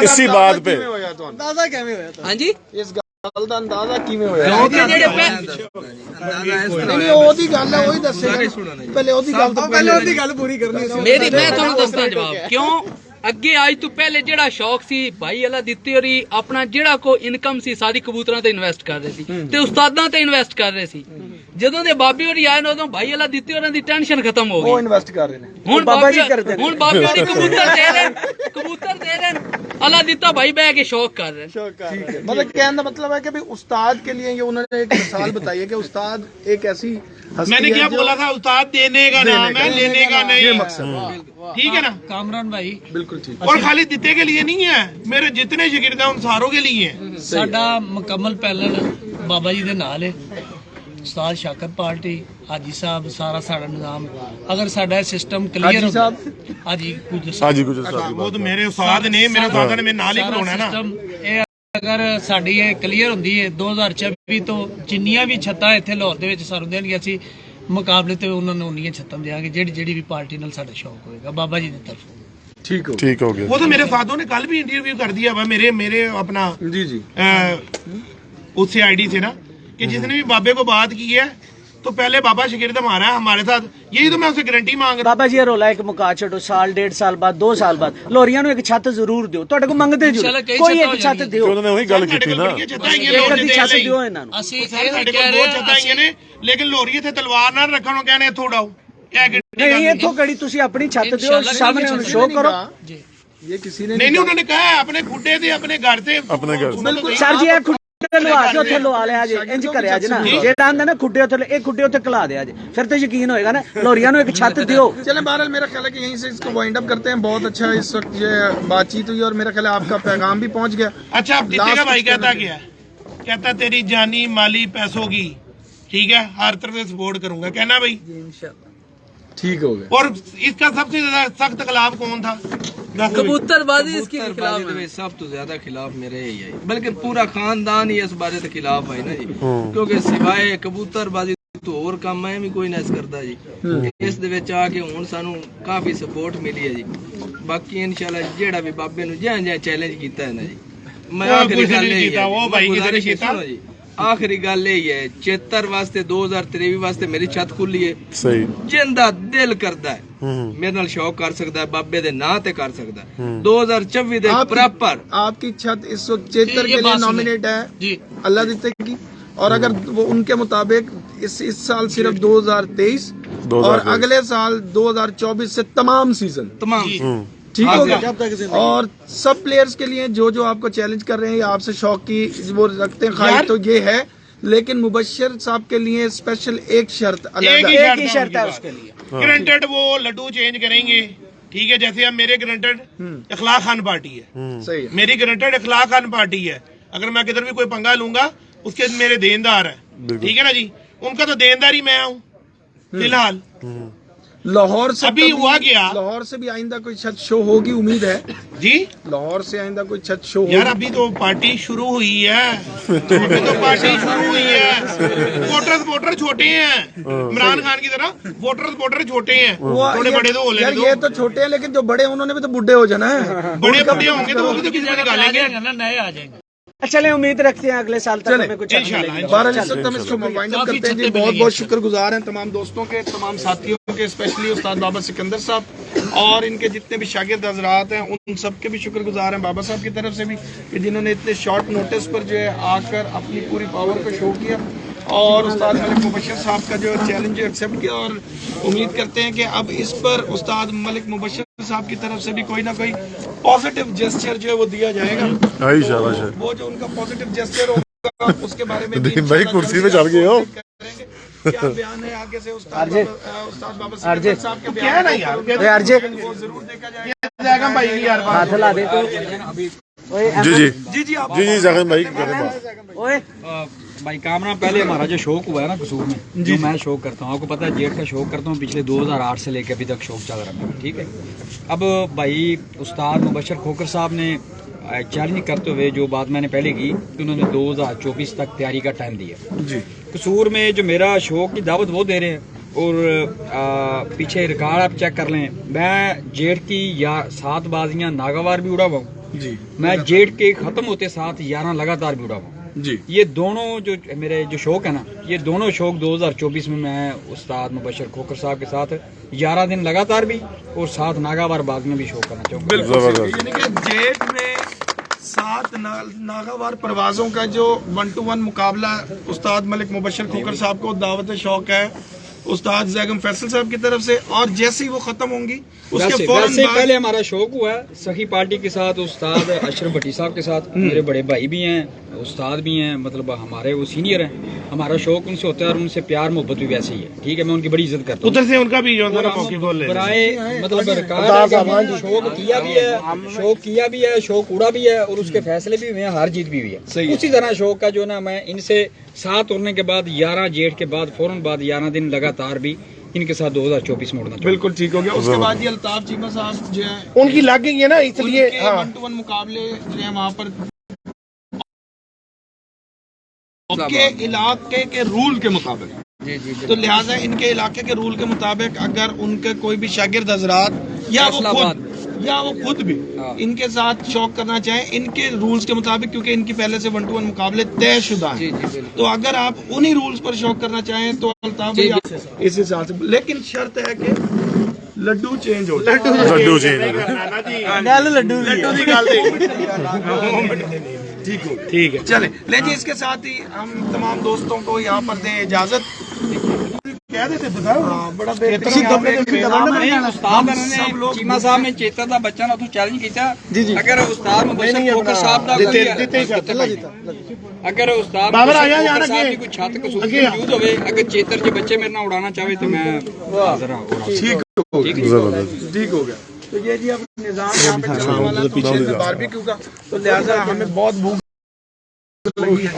इसी बात पे ਅੰਦਾਜ਼ਾ ਕਿਵੇਂ ਹੋਇਆ ਤੁਹਾਨੂੰ? ਹਾਂਜੀ, ਇਸ ਗੱਲ ਦਾ ਅੰਦਾਜ਼ਾ ਕਿਵੇਂ ਹੋਇਆ? ਕਿਉਂਕਿ ਜਿਹੜੇ ਨਹੀਂ ਉਹਦੀ ਗੱਲ ਹੈ, ਉਹੀ ਦੱਸੇਗਾ। ਪਹਿਲੇ ਉਹਦੀ ਗੱਲ ਤੋਂ ਪਹਿਲੇ ਉਹਦੀ ਗੱਲ ਪੂਰੀ ਕਰਨੀ ਸੀ। ਮੈਂ ਤੁਹਾਨੂੰ ਦੱਸਦਾ ਜਵਾਬ। ਕਿਉਂ? ਅੱਗੇ ਅੱਜ ਤੋਂ ਪਹਿਲੇ ਜਿਹੜਾ ਸ਼ੌਕ ਸੀ ਭਾਈ ਅੱਲਾ ਦਿੱਤੀ ਹੋਰੀ ਆਪਣਾ ਜਿਹੜਾ ਕੋ ਇਨਕਮ ਸੀ ਸਾਰੀ ਕਬੂਤਰਾਂ ਤੇ ਇਨਵੈਸਟ ਕਰ ਰਹੇ ਸੀ ਤੇ ਉਸਤਾਦਾਂ ਤੇ ਇਨਵੈਸਟ ਕਰ ਰਹੇ ਸੀ। ਜਦੋਂ ਦੇ ਬਾਬੇ ਹੋਰੀ ਆਏ ਨੇ ਉਦੋਂ ਭਾਈ ਅੱਲਾ ਦਿੱਤੀ ਹੋਰਾਂ ਦੀ ਟੈਨਸ਼ਨ ਖਤਮ ਹੋ ਗਈ। ਉਹ ਇਨਵੈਸਟ ਕਰ ਰਹੇ ਨੇ, ਹੁਣ ਬਾਬਾ ਜੀ ਕਰਦੇ ਨੇ। ਹੁਣ ਬਾਬੇ ਹੋਰੀ ਕਬੂਤਰ ਦੇ ਰਹੇ ਅੱਲਾ ਦਿੱਤਾ ਭਾਈ ਬਹਿ ਕੇ ਸ਼ੌਕ ਕਰ ਰਹੇ। ठीक है, मतलब कहने का मतलब है कि भाई उस्ताद के लिए ये उन्होंने एक मिसाल बताई है कि उस्ताद एक ऐसी हस्ती मैंने है क्या जो- बोला था, उस्ताद देने का नाम है, लेने का नहीं। ये मकसद। ठीक है ना, ਕਾਮਰਾਨ ਭਾਈ बिल्कुल ठीक। और खाली दिते के लिए नहीं है, मेरे जितने शागिर्द हैं उन सारों के लिए है। ਸਾਡਾ ਮੁਕੰਮਲ ਪੈਨਲ ਬਾਬਾ ਜੀ ਦੇ ਨਾਲ ਹੈ। ਉਸਤਾਦ ਸ਼ਾਕਰ ਪਾਰਟੀ, ਹਾਜੀ ਸਾਹਿਬ, ਸਾਰਾ ਸਾਡਾ ਨਿਜ਼ਾਮ। ਅਗਰ ਸਾਡਾ ਸਿਸਟਮ ਕਲੀਅਰ हाजी साहब, ਹਾਜੀ ਕੁਝ हाजी गुजर साहब वो तो मेरे उस्ताद ने, मेरे उस्ताद ने मेरे नाल ही कराना है ना। ਇਹ ਅਗਰ ਸਾਡੀ ਇਹ ਕਲੀਅਰ ਹੁੰਦੀ ਹੈ 2024 ਤੋਂ ਜਿੰਨੀਆਂ ਵੀ ਛੱਤਾਂ ਇੱਥੇ ਲਾਹੌਰ ਦੇ ਵਿੱਚ ਸਾਨੂੰ ਦੇਣਗੇ, ਅਸੀਂ ਮੁਕਾਬਲੇ ਤੇ ਉਹਨਾਂ ਨੂੰ ਉਨੀਆਂ ਛੱਤਾਂ ਦੇਵਾਂਗੇ ਜਿਹੜੀ ਵੀ ਪਾਰਟੀ ਨਾਲ ਸਾਡਾ ਸ਼ੌਕ ਹੋਏਗਾ ਬਾਬਾ ਜੀ ਦੀ ਤਰਫੋਂ। ठीक हो। ठीक हो गया। वो तो मेरे उस्तादों ने कल भी इंटरव्यू कर दिया हुआ मेरे अपना जी जी, उससे आईडी से ना, कि जिसने भी बाबे को बात की है तो पहले बाबा शागिर्द हमारा है, हमारे साथ। यही तो मैं उससे गारंटी मांग रहा ਬਾਬਾ ਜੀ ਇਹ ਰੋਲਾ ਇੱਕ ਮੁਕਾ ਛੱਡੋ, ਸਾਲ 1.5 ਸਾਲ ਬਾਅਦ 2 ਸਾਲ ਬਾਅਦ ਲੋਰੀਆਂ ਨੂੰ ਇੱਕ ਛੱਤ ਜ਼ਰੂਰ ਦਿਓ। ਤੁਹਾਡੇ ਕੋਲ ਮੰਗਦੇ ਜਰੂਰ ਇੰਸ਼ਾਅੱਲਾ ਕਈ ਕੋਈ ਛੱਤਾਂ ਇੱਕ ਹੋ ਛੱਤ ਦਿਓ। उन्होंने वही गल की थी ना, हूं। ਇੱਕ ਅੱਧੀ ਛੱਤ ਦਿਓ ਇਹਨਾਂ ਨੂੰ। ਅਸੀਂ ਸਾਡੇ ਇਹ ਕੋਲ ਕਹਿ ਰਹੇ ਬਹੁਤ ਹਾਂ, ਛੱਤਾਂ ਆਈਆਂ ਨੇ, ਲੇਕਿਨ ਲੋਰੀ ਇੱਥੇ ਤਲਵਾਰ ਨਾਲ ਰੱਖਣ ਨੂੰ ਕਹਿੰਦੇ ਇੱਥੋਂ ਉਡਾਓ। ਇਹ ਕਿਹੜੀ ਗੱਲ ਨਹੀਂ ਹੈ? ਇੱਥੋਂ ਕਿਹੜੀ ਤੁਸੀਂ ਆਪਣੀ ਛੱਤ ਦਿਓ, ਇੰਸ਼ਾਅੱਲਾ ਸਾਹਮਣੇ ਉਹਨੂੰ ਸ਼ੋਅ ਕਰੋ। ਜੀ ये किसी ने नहीं नहीं, उन्होंने कहा है अपने खुडे थे, अपने घर थे, अपने घर। बिल्कुल ਸਰ ਜੀ ਇਹ ਖੁੱਡੇ ਲਵਾ ਕੇ ਉੱਥੇ ਲਵਾ ਲਿਆ ਜੇ, ਇੰਜ ਕਰਿਆ ਜੇ ਨਾ, ਜਿਹੜਾ ਆਂਦਾ ਨਾ ਖੁੱਡੇ ਉੱਥੇ, ਇਹ ਖੁੱਡੇ ਉੱਥੇ ਕਲਾ ਦਿਆ ਜੇ, ਫਿਰ ਤੇ ਯਕੀਨ ਹੋਏਗਾ ਨਾ। ਲੋਰੀਆਂ ਨੂੰ ਇੱਕ ਛੱਤ ਦਿਓ। चले बहरहाल मेरा ख्याल है कि यहीं से इसको वाइंड अप करते हैं। बहुत अच्छा इस वक्त ये बातचीत हुई और मेरा ख्याल है आपका पैगाम भी पहुंच गया। अच्छा, अब जीतेगा Last भाई कुछ कहता कहना क्या है? कहता तेरी जानी माली पैसों की, ठीक है, हर तरफ से सपोर्ट करूंगा, कहना भाई। ठीक हो गया। और इसका सबसे ज्यादा सख्त खिलाफ कौन था? कबूतरबाजी इसके कबूतरबाजी ਦੇ ਵਿੱਚ ਸਭ ਤੋਂ ਜ਼ਿਆਦਾ ਖਿਲਾਫ ਮੇਰੇ ਹੀ ਹੈ, ਬਲਕਿ ਪੂਰਾ ਖਾਨਦਾਨ ਹੀ ਇਸ ਬਾਰੇ ਤੇ ਖਿਲਾਫ ਹੈ ਨਾ ਜੀ। ਕਿਉਂਕਿ ਸਿਵਾਏ ਕਬੂਤਰਬਾਜੀ ਤੋਂ ਹੋਰ ਕੰਮ ਹੈ ਵੀ ਕੋਈ ਨਾ ਇਸ ਕਰਦਾ ਜੀ। ਇਸ ਦੇ ਵਿੱਚ ਆ ਕੇ ਹੁਣ ਸਾਨੂੰ ਕਾਫੀ ਸਪੋਰਟ ਮਿਲੀ ਹੈ ਜੀ। ਬਾਕੀ ਇਨਸ਼ਾਅੱਲਾ ਜਿਹੜਾ ਵੀ ਬਾਬੇ ਨੂੰ ਜਿਹਾ ਚੈਲੰਜ ਕੀਤਾ ਹੈ ਨਾ ਜੀ, ਮੈਂ ਉਹ ਆਖਰੀ ਕੁਛ ਗੱਲ ਨਹੀਂ ਇਹ ਕੀਤਾ, ਉਹ ਭਾਈ ਕਿਸੇ ਨੇ ਕੀਤਾ। ਸੁਣੋ ਜੀ, ਆਖਰੀ ਗੱਲ ਇਹ ਹੈ, ਚੇਤਰ ਵਾਸਤੇ 2023 ਵਾਸਤੇ ਮੇਰੀ ਛੱਤ ਖੁੱਲੀ ਹੈ। सही। ਜਿੰਦਾ ਦਿਲ ਕਰਦਾ ਹੈ ਮੇਰੇ ਨਾਲ ਸ਼ੌਕ ਕਰ ਸਕਦਾ ਹੈ, ਬਾਬੇ ਦੇ ਨਾਂ ਤੇ ਕਰ ਸਕਦਾ ਹੈ। 2024 ਦੇ ਪ੍ਰੋਪਰ आपकी छत इस वक्त चेतर ये के लिए बात सुने। नॉमिनेट है जी अल्लाह दीते की। और अगर वो उनके मुताबिक इस साल सिर्फ 2023 और अगले साल 2024 से तमाम सीजन तमाम ठीक हाँ, होगा। जब और सब प्लेयर्स के लिए जो आपको चैलेंज कर रहे हैं या आपसे शौक की वो रखते हैं ख्वाहिश, तो ये है। लेकिन मुबश्शिर साहब के लिए स्पेशल एक शर्त एक ही एक ही शर्त है उसके लिए। ग्रंटेड वो लड्डू चेंज करेंगे, ठीक है। जैसे अब मेरे ग्रंटेड इखलाक खान पार्टी है, सही है। मेरी ग्रंटेड इखलाक खान पार्टी है। अगर मैं किधर भी कोई पंगा लूंगा उसके मेरे देनदार है, ठीक है ना जी। उनका तो देनदार ही मैं हूँ फिलहाल। लाहौर से अभी कभी- हुआ क्या? लाहौर से भी आइंदा कोई छत शो होगी, उम्मीद है। जी लाहौर से आइंदा कोई छत शो यार, होगी। अभी तो पार्टी शुरू हुई है, अभी तो पार्टी शुरू हुई है। वोटर छोटे हैं, इमरान खान की तरह वोटर छोटे हैं, थोड़े बड़े तो हो यार लेने ये दो। तो छोटे हैं, लेकिन जो बड़े हैं उन्होंने भी तो बुढ़े हो जाना है। बड़े बड़े होंगे तो वो भी तो किसी को निकालेंगे। नए आ जाएंगे। चले उम्मीद रखते हैं अगले साल तक चले, हमें कुछ अच्छा मिलेगा। बहरहाल इस वक्त हम इसको वाइंड अप करते हैं जी। बहुत बहुत शुक्रगुजार हैं तमाम दोस्तों के, तमाम साथियों के, स्पेशली उस्ताद बाबा सिकंदर साहब और इनके जितने भी शागिर्द हजरात हैं उन सब के भी शुक्रगुजार हैं बाबा साहब की तरफ से भी, कि जिन्होंने इतने शॉर्ट नोटिस पर जो है आकर अपनी पूरी पावर को शो किया और उस्ताद मलिक मुबशर साहब का जो चैलेंज एक्सेप्ट किया। और उम्मीद करते हैं कि अब इस पर उस्ताद मलिक मुबशर साहब की तरफ से भी कोई ना कोई पॉजिटिव जेस्चर जो है वो दिया जाएगा। वो जो उनका पॉजिटिव जेस्चर होगा उसके बारे में भाई कुर्सी पे चढ़ गए हो। क्या बयान है आगे से उस्ताद बाबा सिकंदर साहब के क्या है ना यार, वो जरूर देखा जाएगा भाई यार हाथ ला दे तो जी जी जी जी आप जी जी जगन भाई करें बात। ओए भाई कामरा पहले हमारा जो शौक हुआ है ना कसूर में, जो मैं शौक करता हूँ, आपको पता है जेठ का शौक करता हूँ, पिछले 2008 से लेकर अभी तक शौक चल रहा है, ठीक है। अब भाई उस्ताद मुबशर खोकर साहब ने चैलेंज करते हुए जो बात मैंने पहले की कि उन्होंने 2024 तक तैयारी का टाइम दिया जी। कसूर में जो मेरा शौक की दावत वो दे रहे हैं और पीछे रिकॉर्ड आप चेक कर लें, मैं जेठ की 7 बाजियाँ नागावार भी उड़ा हुआ हूँ जी। मैं जेठ के ख़त्म होते 7-11 लगातार भी उड़ा हुआ हूँ जी। ये दोनों जो मेरे जो शौक है ना, ये दोनों शौक 2024 में मैं उस्ताद मुबशर खोकर साहब के साथ 11 दिन लगातार भी और 7 नागावार बाग में भी शौक करना चाहूँगा। बिल्कुल, यानी कि जेठ में 7 नागावार परवाजों का जो 1-to-1 मुकाबला उस्ताद मलिक मुबशर खोकर साहब को दावत शौक है उस्ताद जैगम फैसल साहब की तरफ से, और जैसे ही वो खत्म होंगी उसके फौरन बाद पहले हमारा शौक हुआ है सखी पार्टी के साथ उस्ताद अशरफ भट्टी साहब के साथ, मेरे बड़े भाई भी हैं, उस्ताद भी हैं, मतलब हमारे वो सीनियर हैं। हमारा शौक उनसे होता है और उनसे प्यार मोहब्बत भी वैसे ही है, ठीक है। मैं उनकी बड़ी इज्जत करता हूँ। उधर से उनका भी जो है मौके बोल ले बराए मतलब शौक किया भी है, शौक उड़ा भी है और उसके फैसले भी हुए हैं, हार जीत भी हुई है। उसी तरह शौक का जो ना मैं इनसे 7 उड़ने के बाद 11 जेठ के बाद फौरन बाद 11 दिन लगातार भी इनके साथ 2024 में उड़ना। बिल्कुल ठीक हो गया। उसके बाद ये अल्ताफ चीमा साहब जो है उनकी लग गई है ना, इसलिए 1-to-1 मुकाबले जो है वहाँ पर के इलाके के रूल के मुताबिक, तो लिहाजा इनके इलाके के रूल के मुताबिक अगर उनके कोई भी शागिर्द हजरात या वो खुद भी इनके साथ शौक करना चाहें इनके रूल्स के मुताबिक, क्योंकि इनकी पहले से 1-to-1 मुकाबले तयशुदा हैं, तो अगर आप उन्हीं रूल्स पर शौक करना चाहें तो अल्ताफ भाई इस हिसाब से, लेकिन शर्त है कि लड्डू चेंज हो, लड्डू चेंज ठीक है। चले ले जी, इसके साथ ही हम तमाम दोस्तों को यहाँ पर दें इजाजत। कह देते बड़ा चीमा साहब ने चेता का बच्चा ना चैलेंज किया, अगर उस्ताद मुबशर खोकर साहब अगर उस्ताद कोई छत कसूर मौजूद होवे, अगर चेतर के बच्चे मेरे नाल उड़ाना चाहे तो मैं ठीक हो गया। तो ये जी अब निजाम यहाँ पे चलने वाला है, पीछे में बारबेक्यू का, तो लिहाजा हमें बहुत भूख लगी है।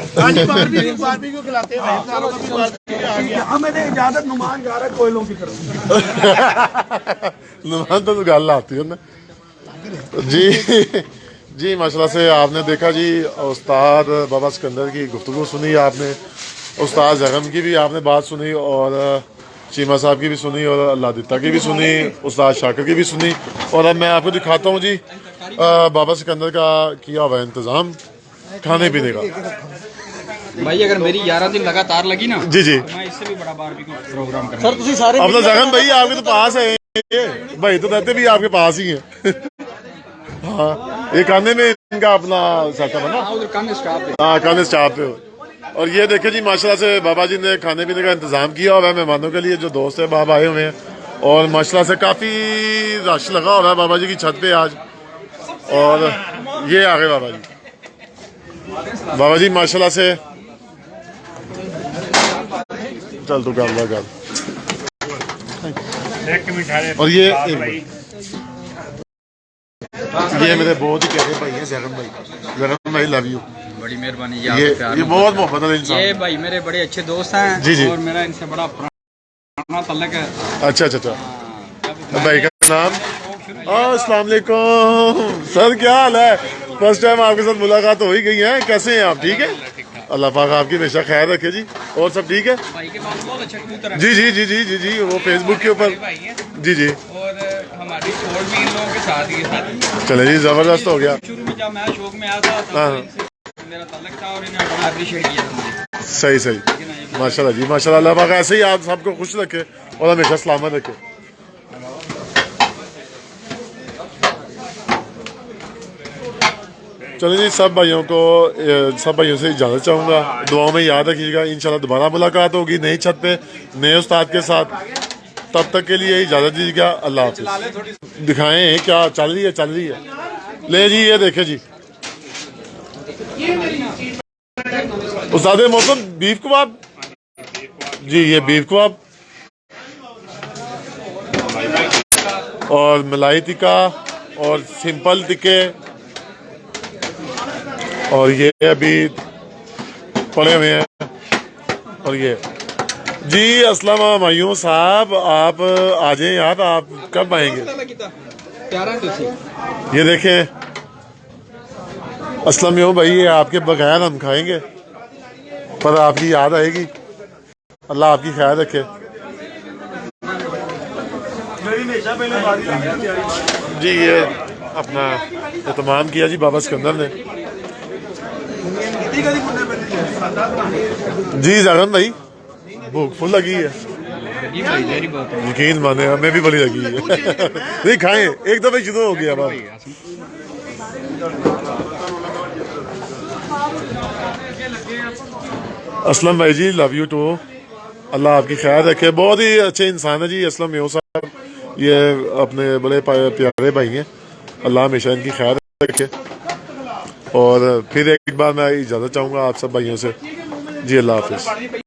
बारबेक्यू खिलाते हैं भाई सालों का भी बारबेक्यू आ गया। हमें दे इजाजत, नुमान जा रहा है कोयलों की तरफ। नुमान तो गल आती है ना जी। जी माशाल्लाह से आपने देखा जी, उस्ताद बाबा सिकंदर की गुफ्तगू सुनी आपने, उस्ताद जगम की भी आपने बात सुनी और चीमा साहब की भी सुनी और अल्लाह दित्ता की भी सुनी, उस्ताद शाकिर की भी सुनी। और अब मैं आपको दिखाता हूँ जी बाबा सिकंदर का किया हुआ इंतज़ाम खाने पीने का। भाई अगर मेरी 11 दिन लगातार लगी ना जी जी, तो मैं इससे भी बड़ा बारबेक्यू प्रोग्राम करना। सर तुसी सारे अब तो जगन भाई आपके तो पास है, भाई तो रहते भी आपके पास ही है। हाँ, ये खाने में इनका अपना सेटअप है ना, हाँ खाने स्टाफ पे। और ये देखिए जी माशाल्लाह से बाबा जी ने खाने पीने का इंतजाम किया हुआ है मेहमानों के लिए, जो दोस्त है बाबा आए हुए हैं, और माशाल्लाह से काफ़ी रश लगा हुआ है बाबा जी की छत पे आज। और ये आ गए बाबा जी, बाबा जी माशाल्लाह से चल तो कर। और ये मेरे बहुत ही प्यारे भाई हैं जगन भाई लव यू, बड़ी मेहरबानी। ये बहुत मोहब्बत वाले इंसान, ये भाई मेरे बड़े अच्छे दोस्त हैं जी जी, और मेरा इनसे बड़ा पुराना तल्लक है। अच्छा भाई का नाम अस्सलाम वालेकुम सर, क्या हाल है? फर्स्ट टाइम आपके साथ मुलाकात हो ही गई है, कैसे हैं आप? ठीक है, अल्लाह पाक आपकी हमेशा खैर रखे जी। और सब ठीक है? भाई के पास बहुत अच्छा कबूतर है। जी, वो फेसबुक के ऊपर जी, और हमारी छोड़ भी इन लोगों के साथ ही है। चले जी, जबरदस्त हो गया। शुरू में जब मैं शौक में आया था मेरा ताल्लुक था और इन्होंने बड़ा अप्रिशिएट किया था मुझे। सही सही, माशाल्लाह जी माशाल्लाह। अल्लाह पाक ऐसे ही आप सबको खुश रखे और हमेशा सलामत रखे। चलिए जी, सब भाइयों से इजाज़त चाहूँगा, दुआओं में याद रखिएगा। इंशाल्लाह दोबारा मुलाकात होगी नई छत पे नए उस्ताद के साथ। तब तक के लिए इजाज़त दीजिएगा, अल्लाह हाफ़िज़। दिखाएं क्या चल रही है। ले जी ये देखे जी, उस्ताद मौसम बीफ कबाब जी, ये बीफ कबाब और मलाई टिक्का और सिंपल टिक्के, और ये अभी पड़े हुए हैं। और ये जी अस्सलाम मायूं साहब, आप आ जाएं यार, आप कब आएंगे? ये देखें असलम यूं भाई, ये आपके बगैर हम खाएंगे, पर आपकी याद आएगी। अल्लाह आपकी ख्याल रखे जी। ये अपना एहतमाम किया जी बाबा सिकंदर ने जी। जागन भाई भूख फुल लगी है, यकीन माने हमें भी बड़ी लगी है। नहीं खाएं, एक दफे शुरू हो गया बात। असलम भाई जी, लव यू टू, अल्लाह आपकी ख्याल रखे। बहुत ही अच्छे इंसान है जी असलम यो साहब, ये अपने बड़े प्यारे भाई हैं, अल्लाह हमेशा इनकी ख्याल रखे। और फिर एक बार मैं इजाज़त चाहूँगा आप सब भाइयों से जी, अल्लाह हाफिज़।